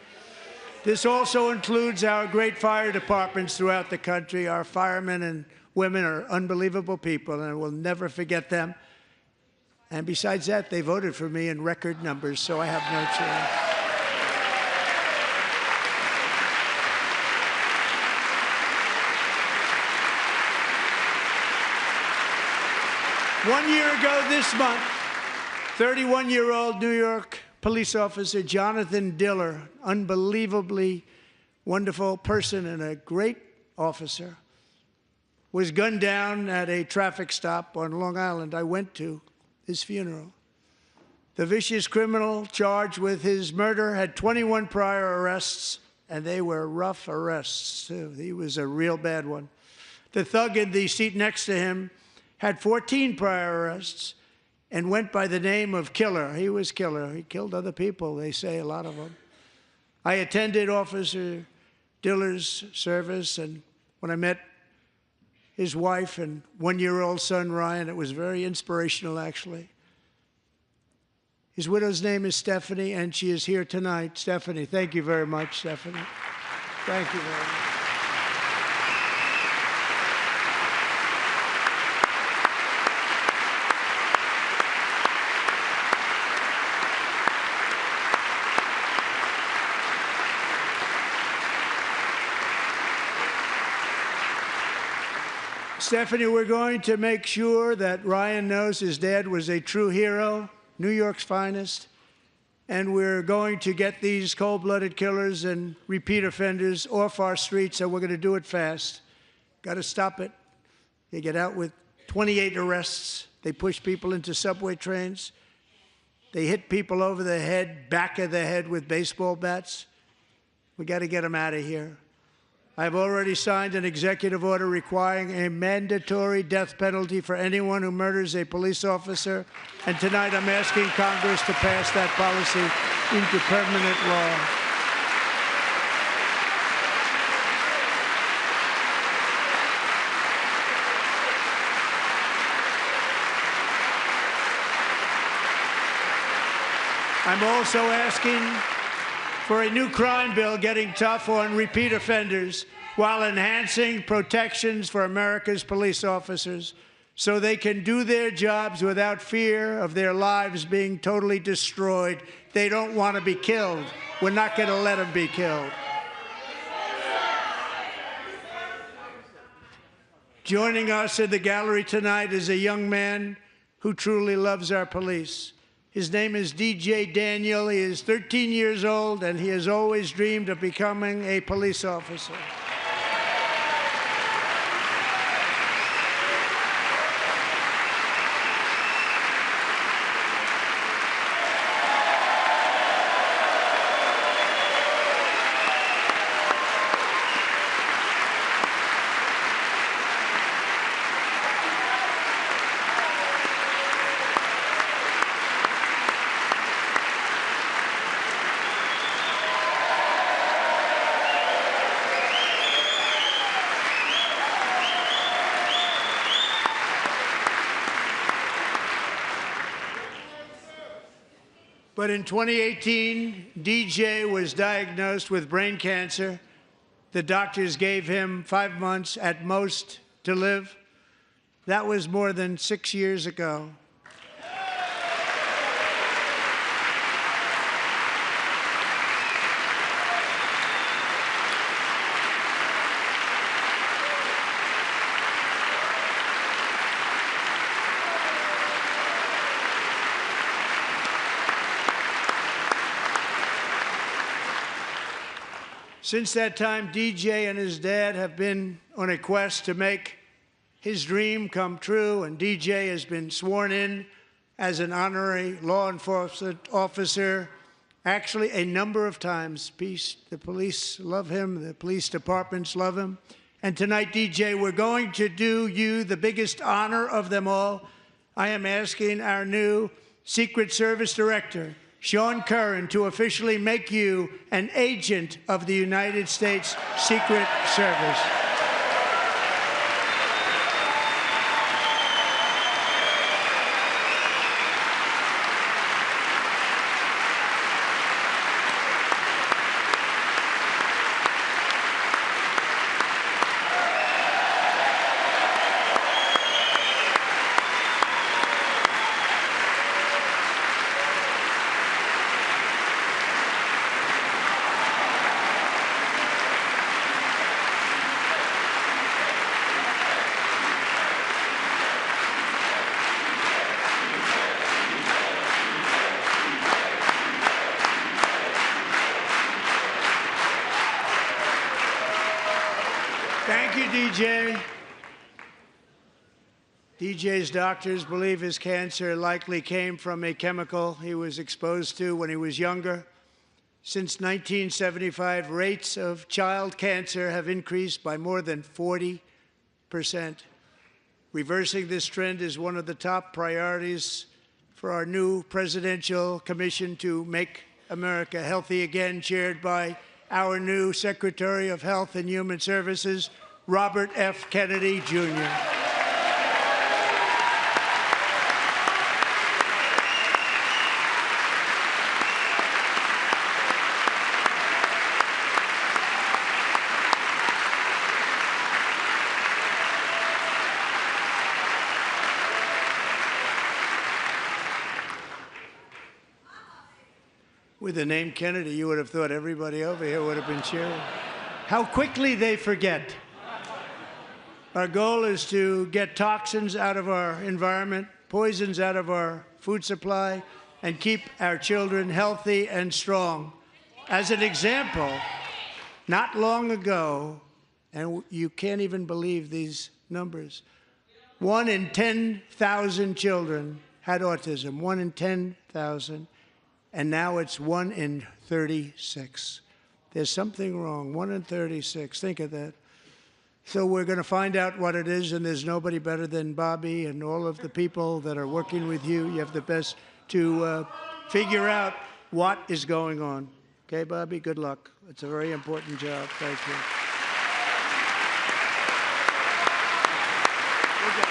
This also includes our great fire departments throughout the country. Our firemen and women are unbelievable people, and we'll never forget them. And besides that, they voted for me in record numbers, so I have no choice. One year ago this month, 31-year-old New York police officer Jonathan Diller, unbelievably wonderful person and a great officer, was gunned down at a traffic stop on Long Island. I went to his funeral. The vicious criminal charged with his murder had 21 prior arrests, and they were rough arrests, too. He was a real bad one. The thug in the seat next to him had 14 prior arrests, and went by the name of Killer. He was Killer. He killed other people, they say, a lot of them. I attended Officer Diller's service, and when I met his wife and one-year-old son, Ryan, it was very inspirational, actually. His widow's name is Stephanie, and she is here tonight. Stephanie, thank you very much, Stephanie. Thank you very much. Stephanie, we're going to make sure that Ryan knows his dad was a true hero, New York's finest, and we're going to get these cold-blooded killers and repeat offenders off our streets, and we're going to do it fast. Got to stop it. They get out with 28 arrests. They push people into subway trains. They hit people over the head, back of the head with baseball bats. We got to get them out of here. I've already signed an executive order requiring a mandatory death penalty for anyone who murders a police officer, and tonight I'm asking Congress to pass that policy into permanent law. I'm also asking for a new crime bill getting tough on repeat offenders while enhancing protections for America's police officers so they can do their jobs without fear of their lives being totally destroyed. They don't want to be killed. We're not going to let them be killed. Joining us in the gallery tonight is a young man who truly loves our police. His name is DJ Daniel. He is 13 years old, and he has always dreamed of becoming a police officer. But in 2018, DJ was diagnosed with brain cancer. The doctors gave him 5 months at most to live. That was more than 6 years ago. Since that time, DJ and his dad have been on a quest to make his dream come true, and DJ has been sworn in as an honorary law enforcement officer, actually a number of times. The police love him, the police departments love him. And tonight, DJ, we're going to do you the biggest honor of them all. I am asking our new Secret Service Director, Sean Curran, to officially make you an agent of the United States Secret Service. Thank you, DJ. DJ's doctors believe his cancer likely came from a chemical he was exposed to when he was younger. Since 1975, rates of child cancer have increased by more than 40%. Reversing this trend is one of the top priorities for our new presidential commission to make America healthy again, chaired by our new Secretary of Health and Human Services, Robert F. Kennedy, Jr. With the name Kennedy, you would have thought everybody over here would have been cheering. How quickly they forget. Our goal is to get toxins out of our environment, poisons out of our food supply, and keep our children healthy and strong. As an example, not long ago, and you can't even believe these numbers, 1 in 10,000 children had autism, 1 in 10,000. And now it's 1 in 36. There's something wrong, 1 in 36. Think of that. So we're going to find out what it is, and there's nobody better than Bobby and all of the people that are working with you. You have the best to figure out what is going on. Okay, Bobby, good luck. It's a very important job. Thank you. Good job.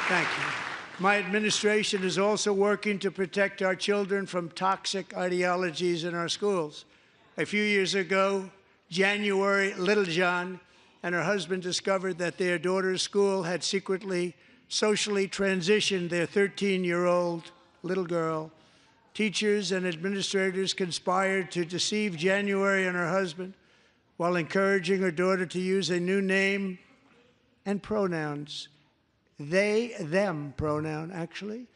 Thank you. My administration is also working to protect our children from toxic ideologies in our schools. A few years ago, January Littlejohn and her husband discovered that their daughter's school had secretly socially transitioned their 13-year-old little girl. Teachers and administrators conspired to deceive January and her husband while encouraging her daughter to use a new name and pronouns. They, them pronoun, actually,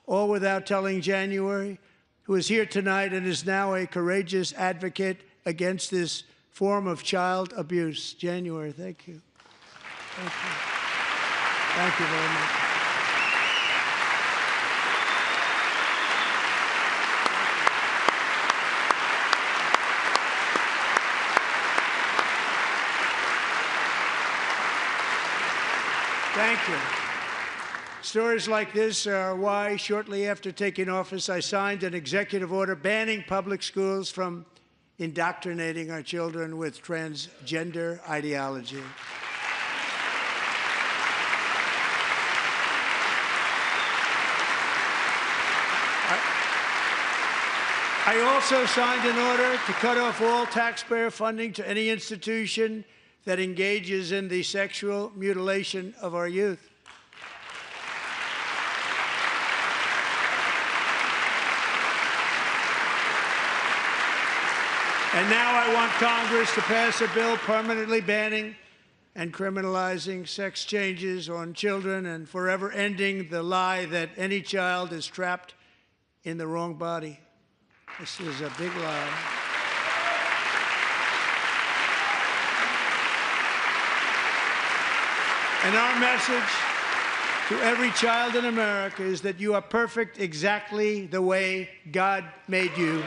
all without telling January, who is here tonight and is now a courageous advocate against this form of child abuse. January, thank you. Thank you. Thank you very much. Thank you. Stories like this are why, shortly after taking office, I signed an executive order banning public schools from indoctrinating our children with transgender ideology. I also signed an order to cut off all taxpayer funding to any institution that engages in the sexual mutilation of our youth. And now I want Congress to pass a bill permanently banning and criminalizing sex changes on children and forever ending the lie that any child is trapped in the wrong body. This is a big lie. And our message to every child in America is that you are perfect exactly the way God made you.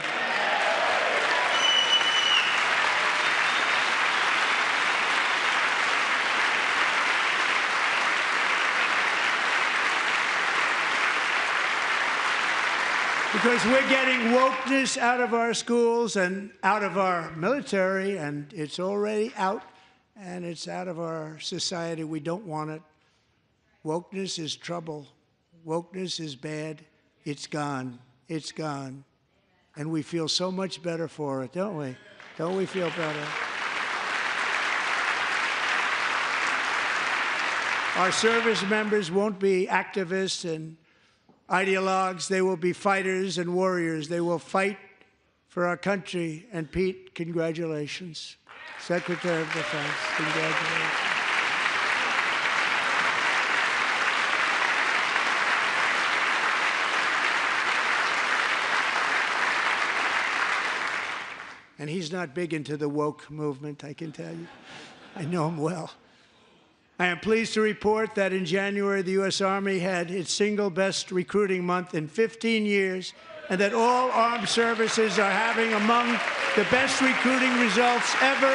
Because we're getting wokeness out of our schools and out of our military, and it's already out, and it's out of our society. We don't want it. Wokeness is trouble. Wokeness is bad. It's gone. It's gone. And we feel so much better for it, don't we? Don't we feel better? Our service members won't be activists and ideologues. They will be fighters and warriors. They will fight for our country. And Pete, congratulations. Secretary of Defense, congratulations. And he's not big into the woke movement, I can tell you. I know him well. I am pleased to report that in January, the U.S. Army had its single best recruiting month in 15 years, and that all armed services are having among the best recruiting results ever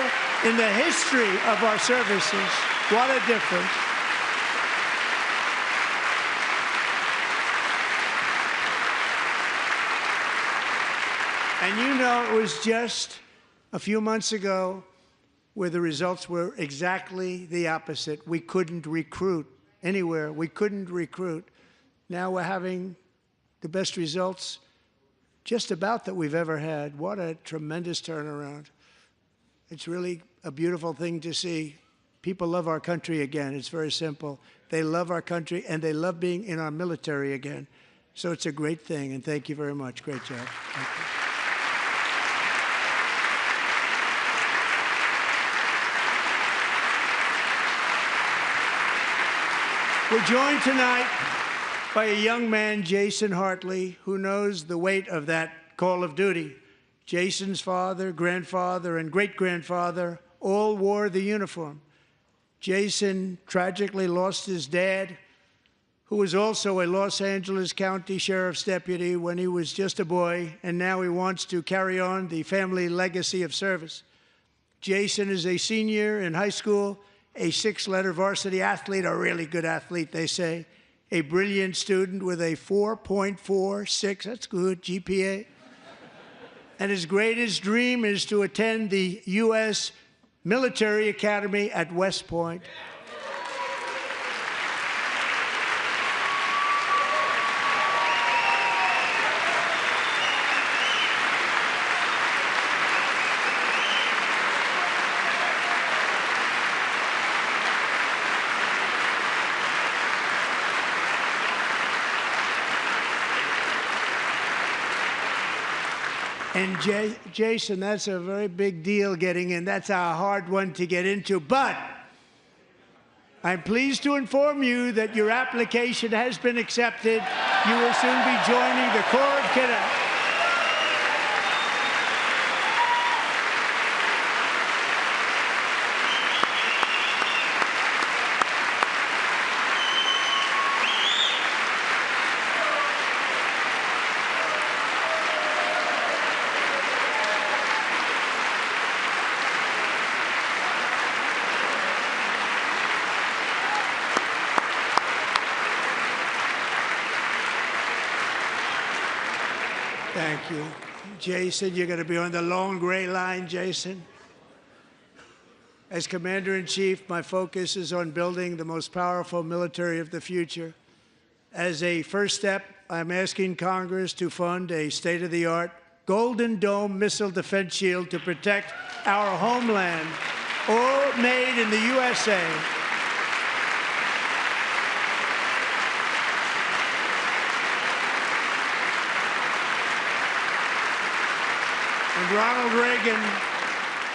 in the history of our services. What a difference. And you know, it was just a few months ago where the results were exactly the opposite. We couldn't recruit anywhere. We couldn't recruit. Now we're having the best results just about that we've ever had. What a tremendous turnaround. It's really a beautiful thing to see. People love our country again. It's very simple. They love our country, and they love being in our military again. So it's a great thing, and thank you very much. Great job. Thank you. We're joined tonight by a young man, Jason Hartley, who knows the weight of that call of duty. Jason's father, grandfather, and great-grandfather all wore the uniform. Jason tragically lost his dad, who was also a Los Angeles County Sheriff's deputy when he was just a boy, and now he wants to carry on the family legacy of service. Jason is a senior in high school, a 6-letter varsity athlete, a really good athlete, they say, a brilliant student with a 4.46, that's good, GPA. And his greatest dream is to attend the U.S. Military Academy at West Point. And Jason, that's a very big deal getting in. That's a hard one to get into. But I'm pleased to inform you that your application has been accepted. You will soon be joining the Corps of Cadets. Thank you. Jason, you're going to be on the long gray line, Jason. As Commander-in-Chief, my focus is on building the most powerful military of the future. As a first step, I'm asking Congress to fund a state-of-the-art Golden Dome missile defense shield to protect our homeland, all made in the USA. And Ronald Reagan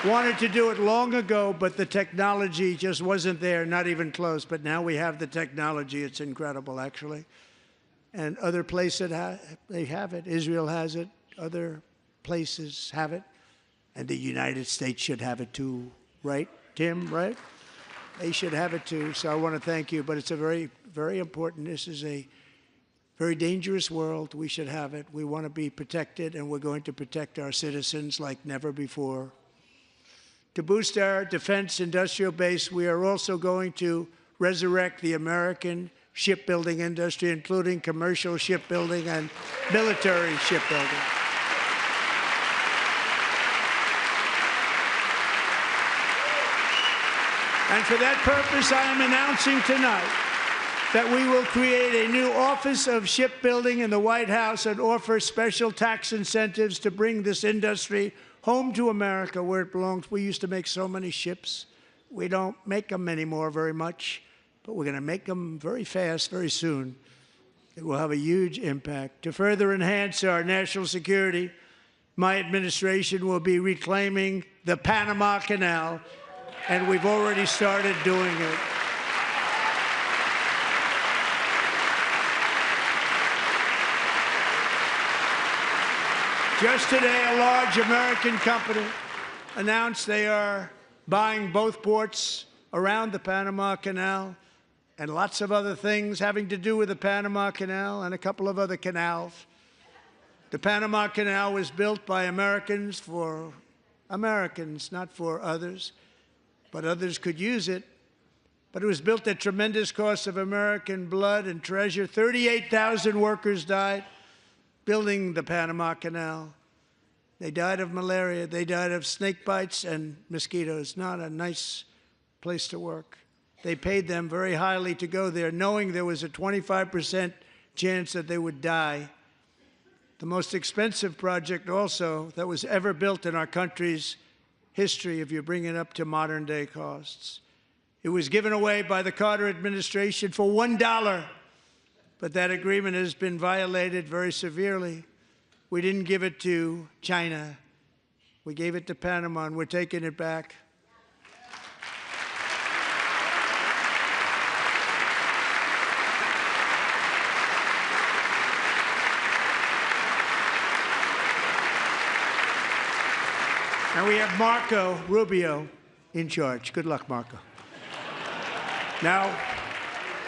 wanted to do it long ago, but the technology just wasn't there, not even close. But now we have the technology. It's incredible, actually. And other places, they have it. Israel has it. Other places have it. And the United States should have it too, right, Tim, right? They should have it too. So I want to thank you. But it's a very, very important. This is a very dangerous world. We should have it. We want to be protected, and we're going to protect our citizens like never before. To boost our defense industrial base, we are also going to resurrect the American shipbuilding industry, including commercial shipbuilding and military shipbuilding. And for that purpose, I am announcing tonight that we will create a new Office of Shipbuilding in the White House and offer special tax incentives to bring this industry home to America where it belongs. We used to make so many ships. We don't make them anymore very much, but we're going to make them very fast, very soon. It will have a huge impact. To further enhance our national security, my administration will be reclaiming the Panama Canal, and we've already started doing it. Just today, a large American company announced they are buying both ports around the Panama Canal and lots of other things having to do with the Panama Canal and a couple of other canals. The Panama Canal was built by Americans for Americans, not for others, but others could use it. But it was built at tremendous cost of American blood and treasure. 38,000 workers died building the Panama Canal. They died of malaria. They died of snake bites and mosquitoes. Not a nice place to work. They paid them very highly to go there, knowing there was a 25% chance that they would die. The most expensive project also that was ever built in our country's history, if you bring it up to modern-day costs. It was given away by the Carter administration for $1, but that agreement has been violated very severely. We didn't give it to China. We gave it to Panama, and we're taking it back. And we have Marco Rubio in charge. Good luck, Marco. Now,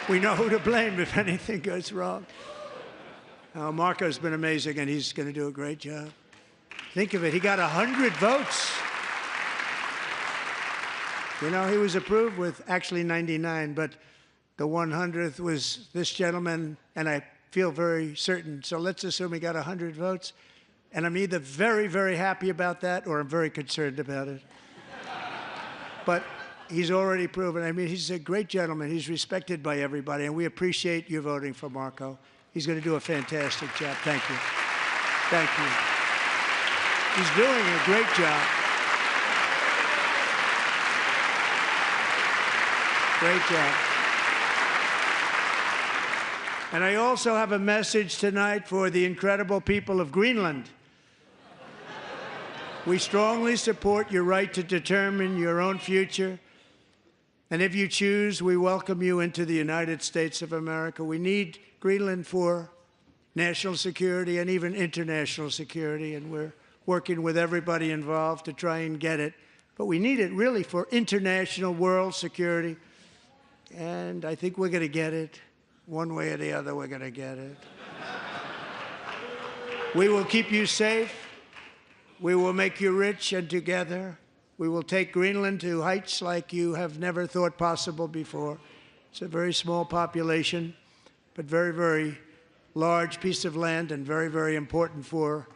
we know who to blame if anything goes wrong. Marco's been amazing, and he's going to do a great job. Think of it. He got 100 votes. You know, he was approved with actually 99, but the 100th was this gentleman, and I feel very certain. So let's assume he got 100 votes. And I'm either very, very happy about that or I'm very concerned about it. But he's already proven. I mean, he's a great gentleman. He's respected by everybody, and we appreciate you voting for Marco. He's going to do a fantastic job. Thank you. Thank you. He's doing a great job. Great job. And I also have a message tonight for the incredible people of Greenland. We strongly support your right to determine your own future. And if you choose, we welcome you into the United States of America. We need Greenland for national security and even international security, and we're working with everybody involved to try and get it. But we need it really for international world security, and I think we're going to get it. One way or the other, we're going to get it. We will keep you safe. We will make you rich, and together we will take Greenland to heights like you have never thought possible before. It's a very small population, but very, very large piece of land and very, very important for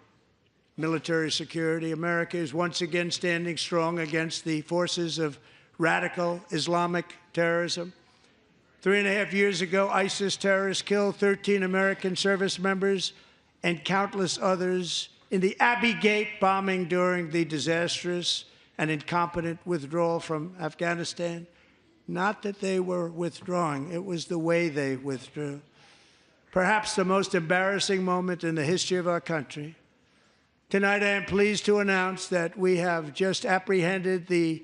military security. America is once again standing strong against the forces of radical Islamic terrorism. 3.5 years ago, ISIS terrorists killed 13 American service members and countless others in the Abbey Gate bombing during the disastrous and incompetent withdrawal from Afghanistan. Not that they were withdrawing, it was the way they withdrew. Perhaps the most embarrassing moment in the history of our country. Tonight, I am pleased to announce that we have just apprehended the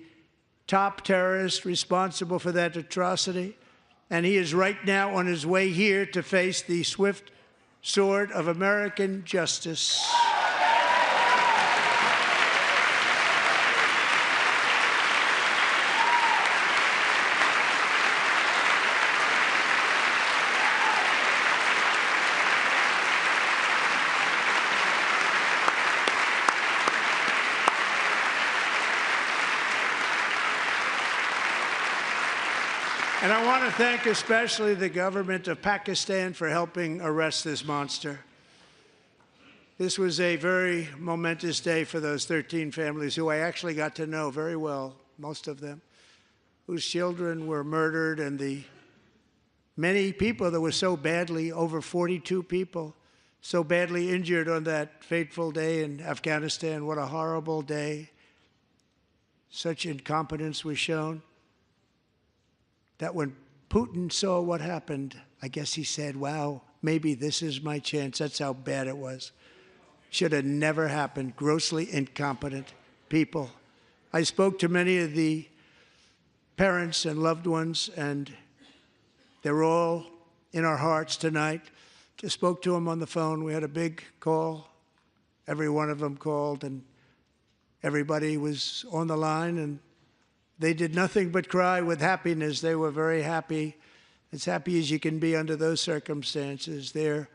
top terrorist responsible for that atrocity, and he is right now on his way here to face the swift sword of American justice. And I want to thank especially the government of Pakistan for helping arrest this monster. This was a very momentous day for those 13 families who I actually got to know very well, most of them, whose children were murdered, and the many people that were so badly, over 42 people, so badly injured on that fateful day in Afghanistan. What a horrible day. Such incompetence was shown that when Putin saw what happened, I guess he said, wow, maybe this is my chance. That's how bad it was. Should have never happened. Grossly incompetent people. I spoke to many of the parents and loved ones, and they're all in our hearts tonight. Just spoke to them on the phone. We had a big call. Every one of them called, and everybody was on the line, and they did nothing but cry with happiness. They were very happy, as happy as you can be under those circumstances. Their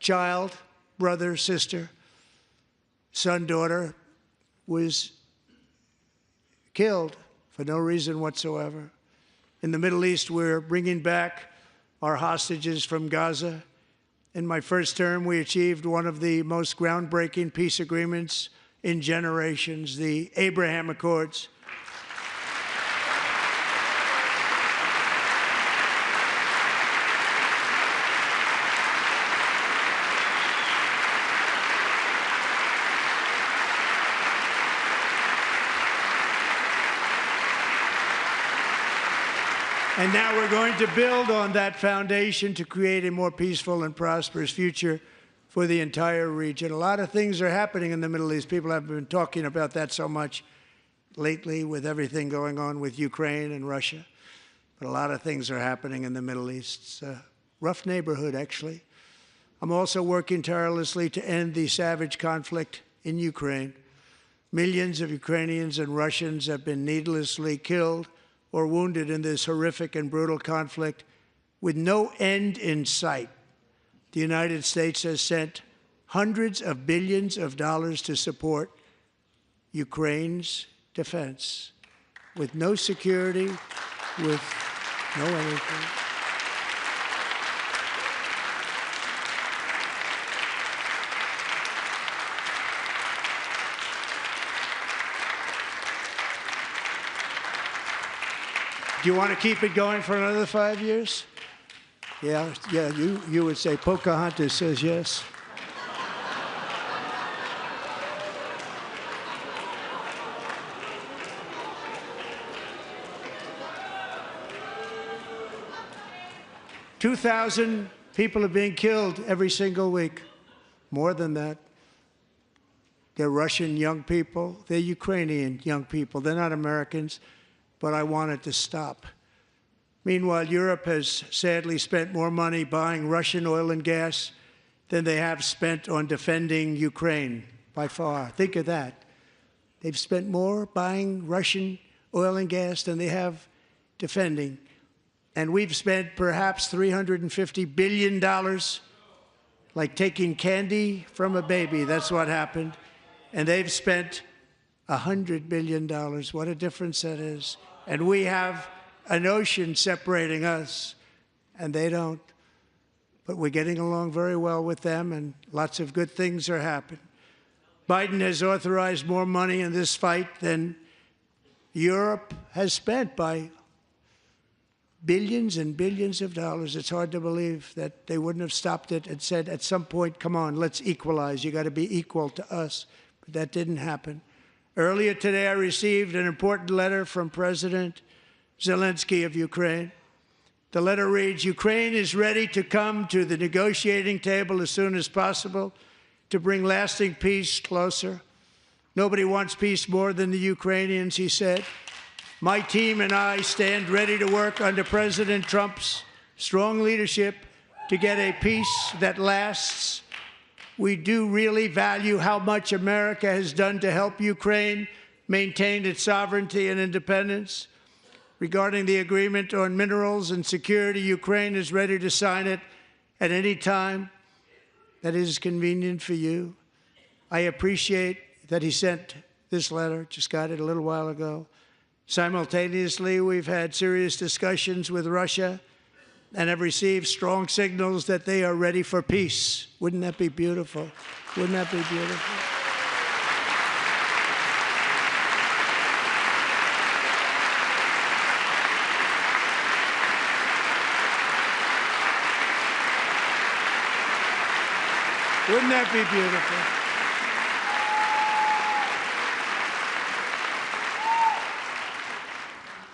child brother, sister, son, daughter was killed for no reason whatsoever. In the Middle East, we're bringing back our hostages from Gaza. In my first term, we achieved one of the most groundbreaking peace agreements in generations, the Abraham Accords. And now we're going to build on that foundation to create a more peaceful and prosperous future for the entire region. A lot of things are happening in the Middle East. People haven't been talking about that so much lately with everything going on with Ukraine and Russia. But a lot of things are happening in the Middle East. It's a rough neighborhood, actually. I'm also working tirelessly to end the savage conflict in Ukraine. Millions of Ukrainians and Russians have been needlessly killed or wounded in this horrific and brutal conflict with no end in sight. The United States has sent hundreds of billions of dollars to support Ukraine's defense with no security, with no anything. Do you want to keep it going for another 5 years? Yeah, you would say Pocahontas says yes. $2,000 people are being killed every single week. More than that. They're Russian young people. They're Ukrainian young people. They're not Americans. But I want it to stop. Meanwhile, Europe has sadly spent more money buying Russian oil and gas than they have spent on defending Ukraine, by far. Think of that. They've spent more buying Russian oil and gas than they have defending. And we've spent perhaps $350 billion, like taking candy from a baby. That's what happened. And they've spent $100 billion. What a difference that is. And we have an ocean separating us, and they don't. But we're getting along very well with them, and lots of good things are happening. Biden has authorized more money in this fight than Europe has spent by billions and billions of dollars. It's hard to believe that they wouldn't have stopped it and said, at some point, come on, let's equalize. You got to be equal to us. But that didn't happen. Earlier today, I received an important letter from President Zelensky of Ukraine. The letter reads, Ukraine is ready to come to the negotiating table as soon as possible to bring lasting peace closer. Nobody wants peace more than the Ukrainians, he said. My team and I stand ready to work under President Trump's strong leadership to get a peace that lasts. We do really value how much America has done to help Ukraine maintain its sovereignty and independence. Regarding the agreement on minerals and security, Ukraine is ready to sign it at any time that is convenient for you. I appreciate that he sent this letter, just got it a little while ago. Simultaneously, we've had serious discussions with Russia and have received strong signals that they are ready for peace. Wouldn't that be beautiful? Wouldn't that be beautiful? Wouldn't that be beautiful?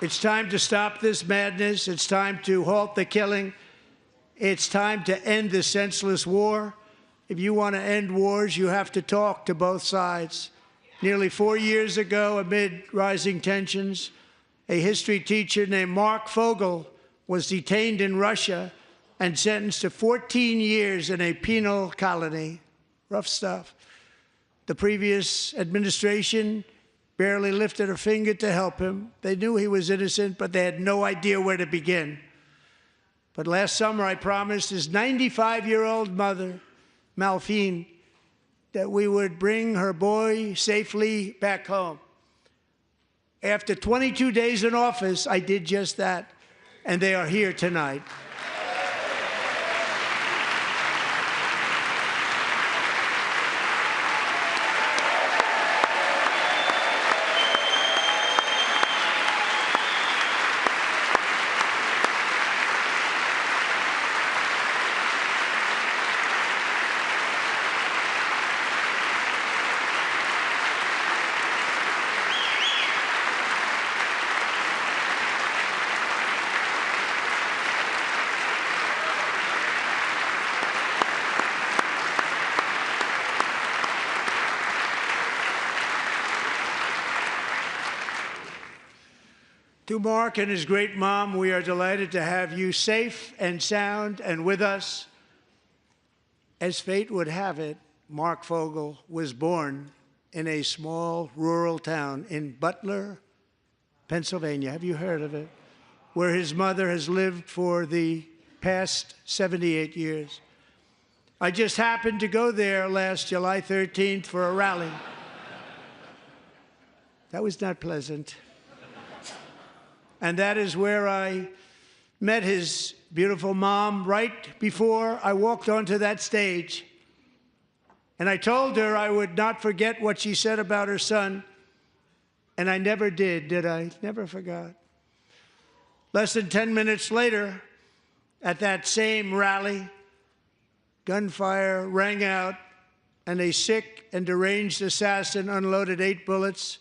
It's time to stop this madness. It's time to halt the killing. It's time to end this senseless war. If you want to end wars, you have to talk to both sides. Nearly 4 years ago, amid rising tensions, a history teacher named Mark Fogel was detained in Russia and sentenced to 14 years in a penal colony. Rough stuff. The previous administration barely lifted a finger to help him. They knew he was innocent, but they had no idea where to begin. But last summer, I promised his 95-year-old mother Malfine, that we would bring her boy safely back home. After 22 days in office, I did just that, and they are here tonight. To Mark and his great mom, we are delighted to have you safe and sound and with us. As fate would have it, Mark Fogel was born in a small rural town in Butler, Pennsylvania. Have you heard of it? Where his mother has lived for the past 78 years. I just happened to go there last July 13th for a rally. That was not pleasant. And that is where I met his beautiful mom right before I walked onto that stage. And I told her I would not forget what she said about her son. And I never did I? Never forgot. Less than 10 minutes later, at that same rally, gunfire rang out, and a sick and deranged assassin unloaded 8 bullets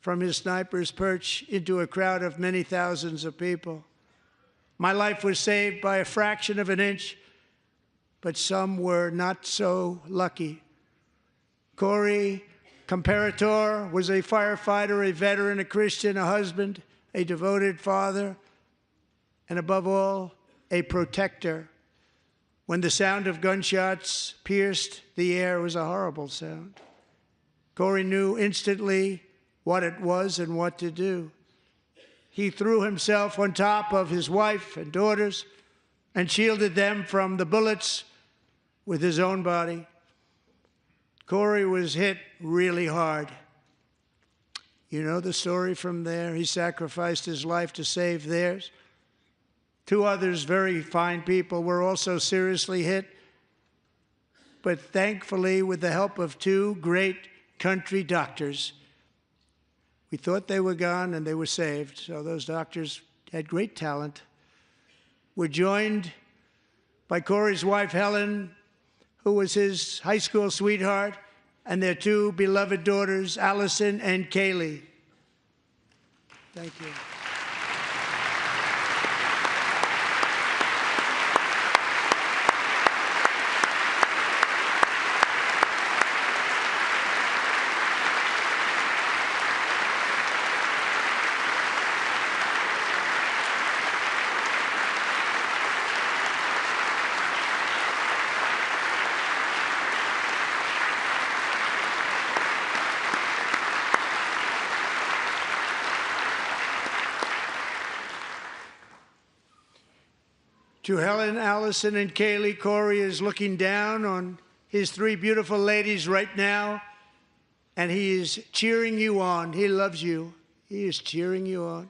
from his sniper's perch into a crowd of many thousands of people. My life was saved by a fraction of an inch, but some were not so lucky. Corey Comparator was a firefighter, a veteran, a Christian, a husband, a devoted father, and above all, a protector. When the sound of gunshots pierced the air, it was a horrible sound. Corey knew instantly what it was and what to do. He threw himself on top of his wife and daughters and shielded them from the bullets with his own body. Corey was hit really hard. You know the story from there. He sacrificed his life to save theirs. 2 others, very fine people, were also seriously hit. But thankfully, with the help of 2 great country doctors, we thought they were gone, and they were saved. So those doctors had great talent. We're joined by Corey's wife, Helen, who was his high school sweetheart, and their 2 beloved daughters, Allison and Kaylee. Thank you. To Helen, Allison, and Kaylee, Corey is looking down on his 3 beautiful ladies right now, and he is cheering you on. He loves you. He is cheering you on.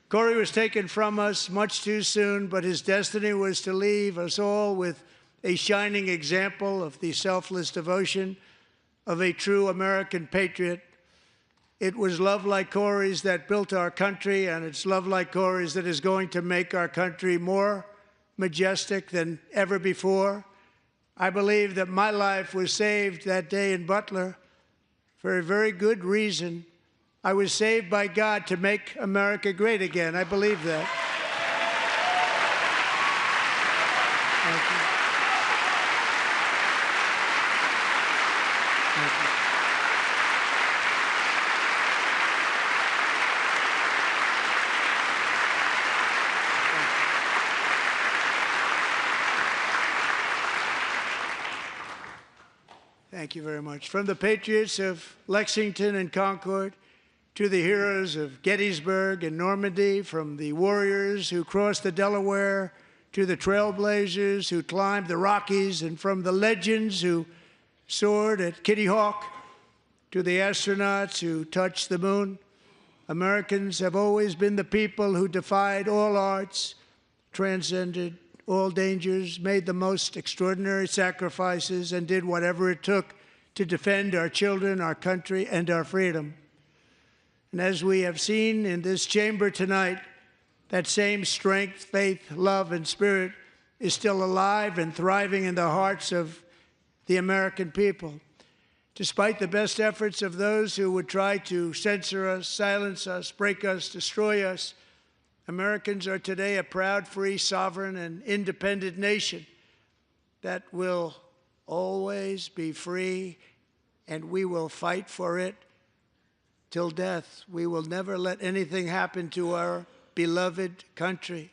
Corey was taken from us much too soon, but his destiny was to leave us all with a shining example of the selfless devotion of a true American patriot. It was love like Corey's that built our country, and it's love like Corey's that is going to make our country more majestic than ever before. I believe that my life was saved that day in Butler for a very good reason. I was saved by God to make America great again. I believe that. Thank you. Thank you. Thank you very much. From the patriots of Lexington and Concord to the heroes of Gettysburg and Normandy, from the warriors who crossed the Delaware to the trailblazers who climbed the Rockies, and from the legends who soared at Kitty Hawk to the astronauts who touched the moon. Americans have always been the people who defied all odds, transcended all dangers, made the most extraordinary sacrifices, and did whatever it took to defend our children, our country, and our freedom. And as we have seen in this chamber tonight, that same strength, faith, love, and spirit is still alive and thriving in the hearts of the American people. Despite the best efforts of those who would try to censor us, silence us, break us, destroy us, Americans are today a proud, free, sovereign, and independent nation that will always be free, and we will fight for it till death. We will never let anything happen to our beloved country,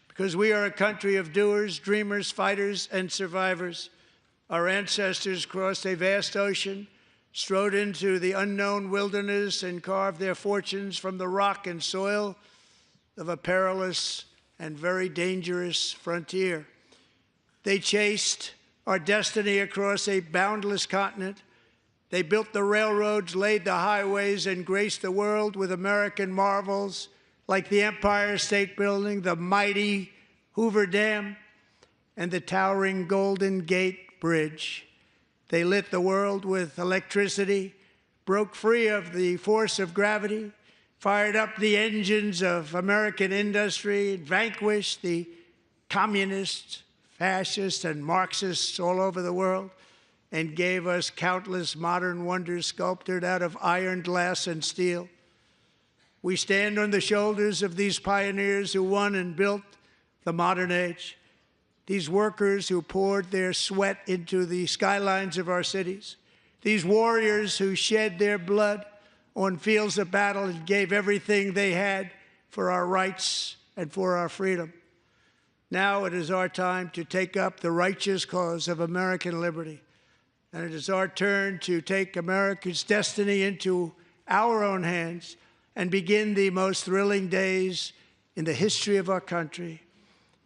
because we are a country of doers, dreamers, fighters, and survivors. Our ancestors crossed a vast ocean, strode into the unknown wilderness, and carved their fortunes from the rock and soil of a perilous and very dangerous frontier. They chased our destiny across a boundless continent. They built the railroads, laid the highways, and graced the world with American marvels like the Empire State Building, the mighty Hoover Dam, and the towering Golden Gate Bridge. They lit the world with electricity, broke free of the force of gravity, fired up the engines of American industry, vanquished the communists, fascists, and Marxists all over the world, and gave us countless modern wonders sculptured out of iron, glass, and steel. We stand on the shoulders of these pioneers who won and built the modern age, these workers who poured their sweat into the skylines of our cities, these warriors who shed their blood on fields of battle and gave everything they had for our rights and for our freedom. Now it is our time to take up the righteous cause of American liberty, and it is our turn to take America's destiny into our own hands and begin the most thrilling days in the history of our country.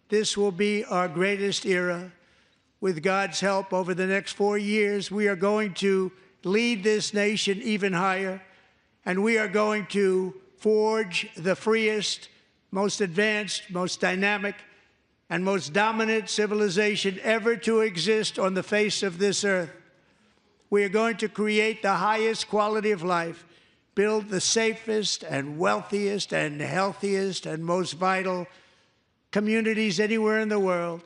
This will be our greatest era. With God's help, over the next 4 years, we are going to lead this nation even higher, and we are going to forge the freest, most advanced, most dynamic, and most dominant civilization ever to exist on the face of this earth. We are going to create the highest quality of life, build the safest and wealthiest and healthiest and most vital communities anywhere in the world.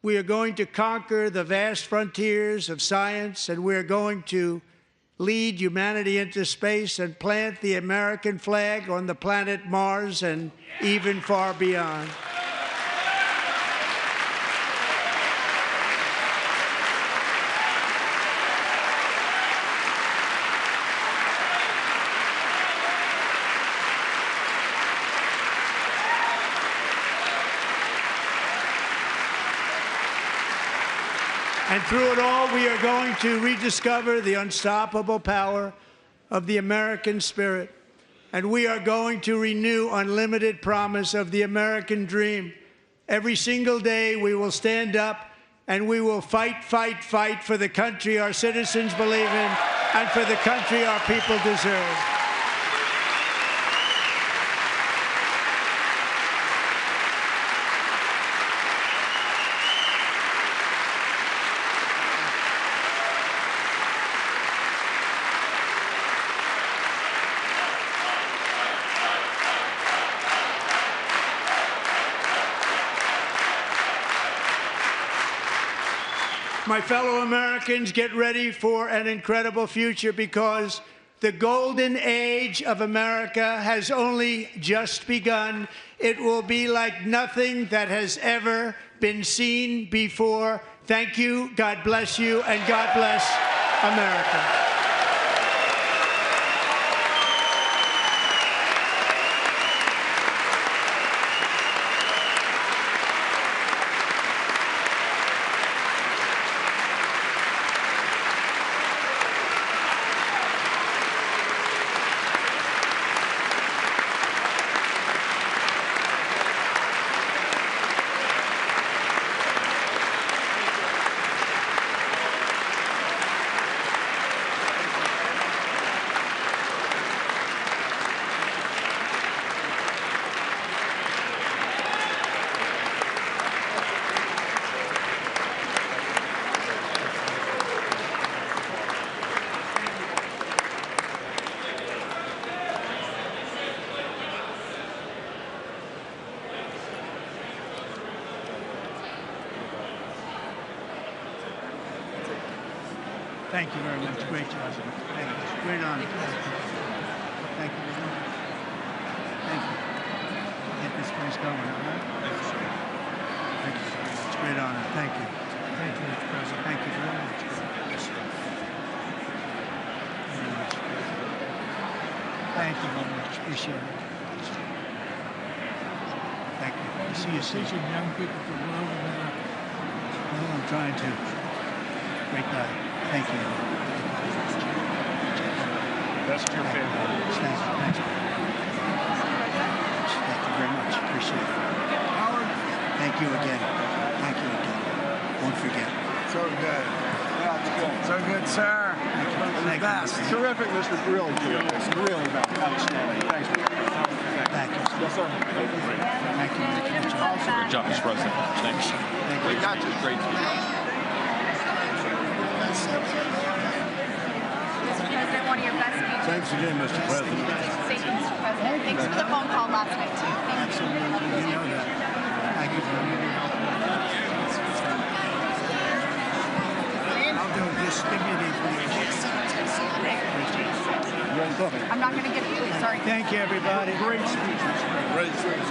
We are going to conquer the vast frontiers of science, and we are going to lead humanity into space and plant the American flag on the planet Mars and even far beyond. And through it all, we are going to rediscover the unstoppable power of the American spirit. And we are going to renew unlimited promise of the American dream. Every single day, we will stand up and we will fight, fight, fight for the country our citizens believe in and for the country our people deserve. My fellow Americans, get ready for an incredible future, because the golden age of America has only just begun. It will be like nothing that has ever been seen before. Thank you, God bless you, and God bless America. Thank you very much. Great job. Thank you. Great honor. Thank you. Thank you. Get this place going, all right? Thank you, sir. Thank you very much. Great honor. Thank you. Thank you, Mr. President. Thank you very much. Thank you very much. Appreciate it. Thank you. See you soon. Teaching young people to love America. Well, I'm trying to. Great guy. Thank you. That's your favorite. Thank you. Thank you. Thank you very much. Appreciate it. Howard. Thank you again. Thank you again. Won't forget. So good. Yeah, it's good. So good, sir. Thank you. Terrific, Mr. Really good. Really outstanding. Thanks. Thank you. Yes, sir. Thank you. Good job, Mr. President. Thanks. We got you. Great. Mr. President, one of your best speeches. Thanks again, Mr. President. Thank you, Mr. President. Thanks for the phone call last night, too. Absolutely. You know that. Thank you very much. I'll do it. Just give me the information. I'm not going to get it. Sorry. Thank you, everybody. Great speech. Great speech.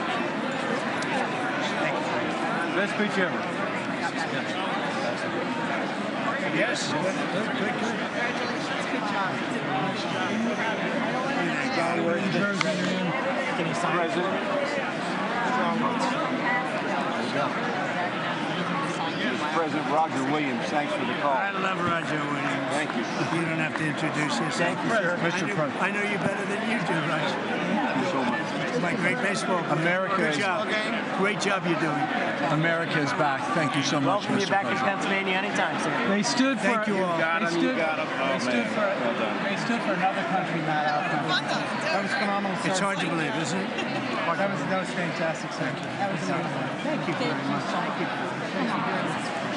Thank you. Best speech ever. Yes. Good. Congratulations. Good job. President Roger Williams, thanks for the call. I love Roger Williams. Thank you. You don't have to introduce yourself. Thank you, sir. Mr. President. I know you better than you do, Roger. Thank you so much. My great baseball player. America Good is- job. Great job you're doing. America is back. Thank you so much, Welcome you Mr. back in President. Pennsylvania anytime, sir. They stood for. Thank you all. They stood for another country, not our country. That was phenomenal. It's hard to believe, isn't it? That was fantastic, sir. That was Thank you very much. Thank you.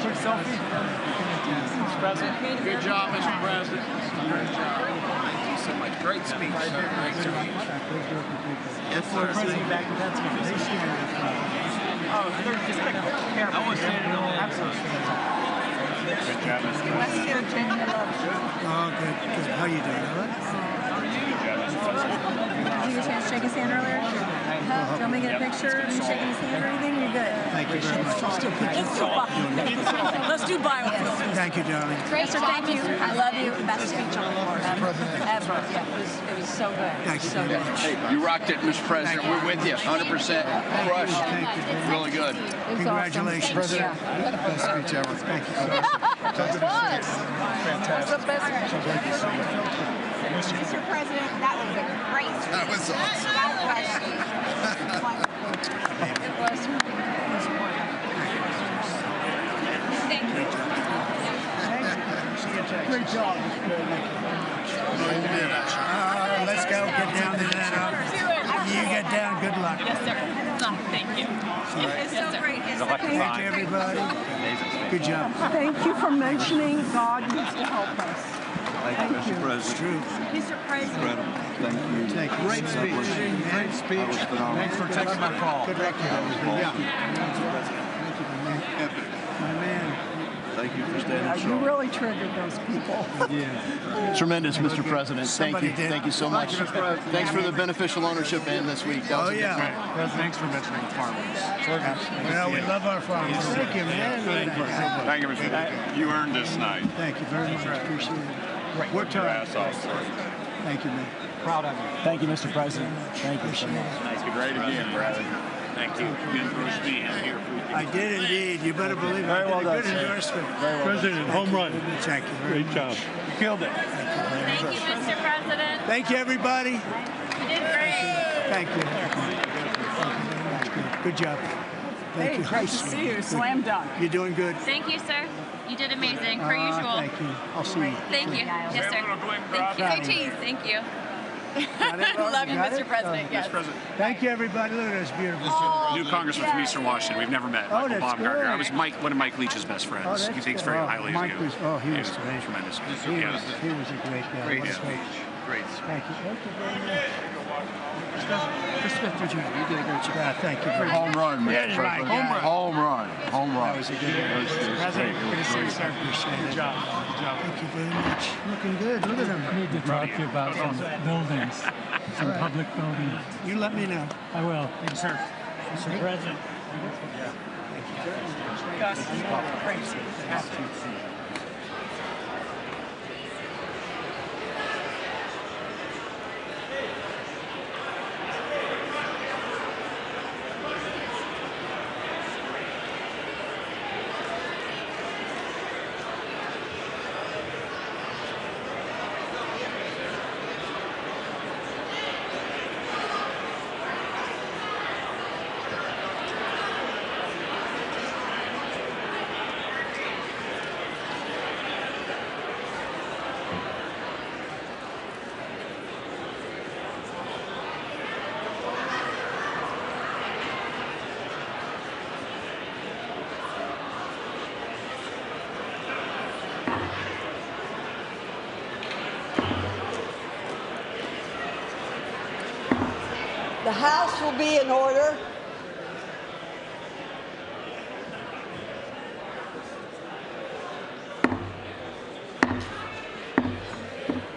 quick selfie. Mr. President. Good job, Mr. President. Great job. Thank you so much. Great speech. Thanks, sir. Yes, sir. President back in Pennsylvania. Oh, they're just like, I want to say it all. Absolutely. Good job, Mr. West Virginia loves you. Oh, good. Good. How you doing? All right? Did you get a chance to shake his hand earlier? Do you want me to get a picture of you shaking his hand or anything? You're good. Thank you very much. Let's do biofilm. Thank you, darling. Great job, thank you. I love you. Best speech on the floor ever. Yeah, it was so good. Thank you So very good. much. Hey, you rocked it, Mr. President. We're with you, 100%. Crushed. Thank you. Really good. Congratulations. President. Best speech ever. Thank you so much. Fantastic. Mr. President, that was a great speech. That was awesome. It was. Thank you. Great job. Let's go. Get down to that. You get down. Good luck. Yes, sir. Thank you. It's so great. Thank you, everybody. Good job. Thank you for mentioning God needs to help us. Thank you, Mr. President. It's true. Mr. President. Thank you. Thank you. Great speech. Great speech. Thanks for taking my call. Good luck. Yeah. My man. Thank you for standing You strong. really triggered those people. Tremendous, Mr. President. Thank Somebody you. did. Thank you so much. Thanks for the beneficial ownership and this week. That was a good time. Thanks for mentioning farmers. Well, we love our farmers. Thank you, man. Thank you, Mr. President. You earned this night. Thank you very much. Appreciate it. Work Your hard. ass off. Thank you, man. Proud of you. Thank you, Mr. President. Thank you so much. Nice to great again, brother. Thank you. Good for being here. I did indeed. You better believe it. Very well I did a done, good sir. endorsement. President, home run. Thank you very much. job. You killed it. Thank you, Mr. President. Thank you, everybody. You did great. Thank you. Good job. Thank Hey, you. great to see you. Slam dunk. You're doing good. Thank you, sir. You did amazing, per usual. Thank you. I'll see you. Thank you. Yes, sir. Thank you. Go Chiefs. Thank you. Love you, Mr. President. Yes. Thank you, everybody. Look at this beautiful New congressman from Eastern Washington. We've never met. Oh, Michael that's Baumgartner. good. I was one of Mike Leach's best friends. Oh, that's He thinks good. very Oh, highly Mike of you. was- oh, he was great. tremendous. He was a great guy. Great What a speech. coach. Great. Thank you. Thank you very much. Respect for you. You did a great job. Thank you. Home run, Mr. President. Home run. That was a good one. President, good to see you, sir. Appreciate it. Good job. Good job. Thank you very much. Looking good. Look at them. I need to talk to you about some buildings, some public buildings. You let me know. I will. Thank you, sir. Mr. President. The House will be in order.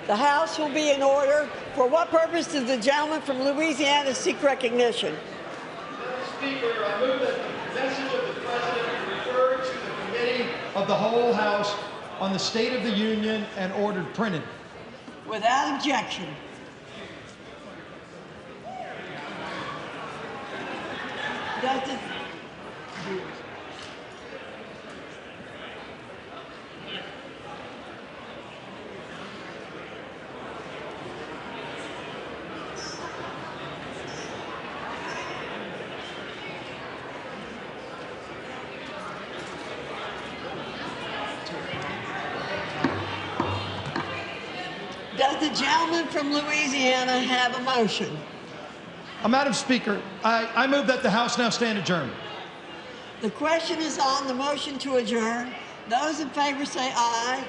The House will be in order. For what purpose does the gentleman from Louisiana seek recognition? Speaker, I move that the message of the President be referred to the Committee of the whole House on the State of the Union and ordered printed. Without objection. Does it, does the gentleman from Louisiana have a motion? Madam Speaker, I move that the House now stand adjourned. The question is on the motion to adjourn. Those in favor say aye.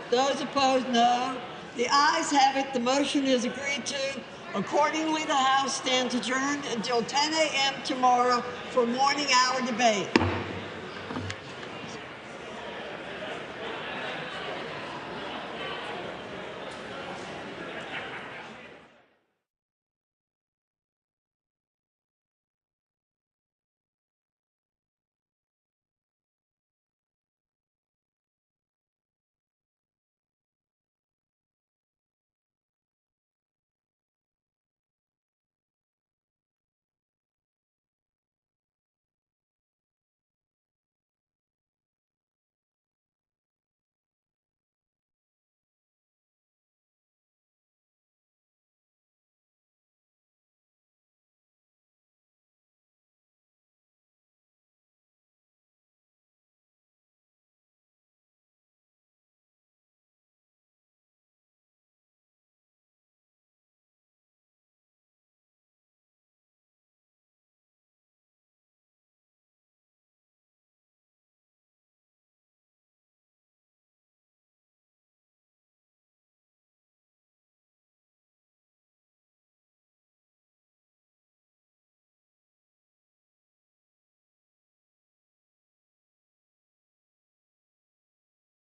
Those opposed, no. The ayes have it. The motion is agreed to. Accordingly, the House stands adjourned until 10 a.m. tomorrow for morning hour debate.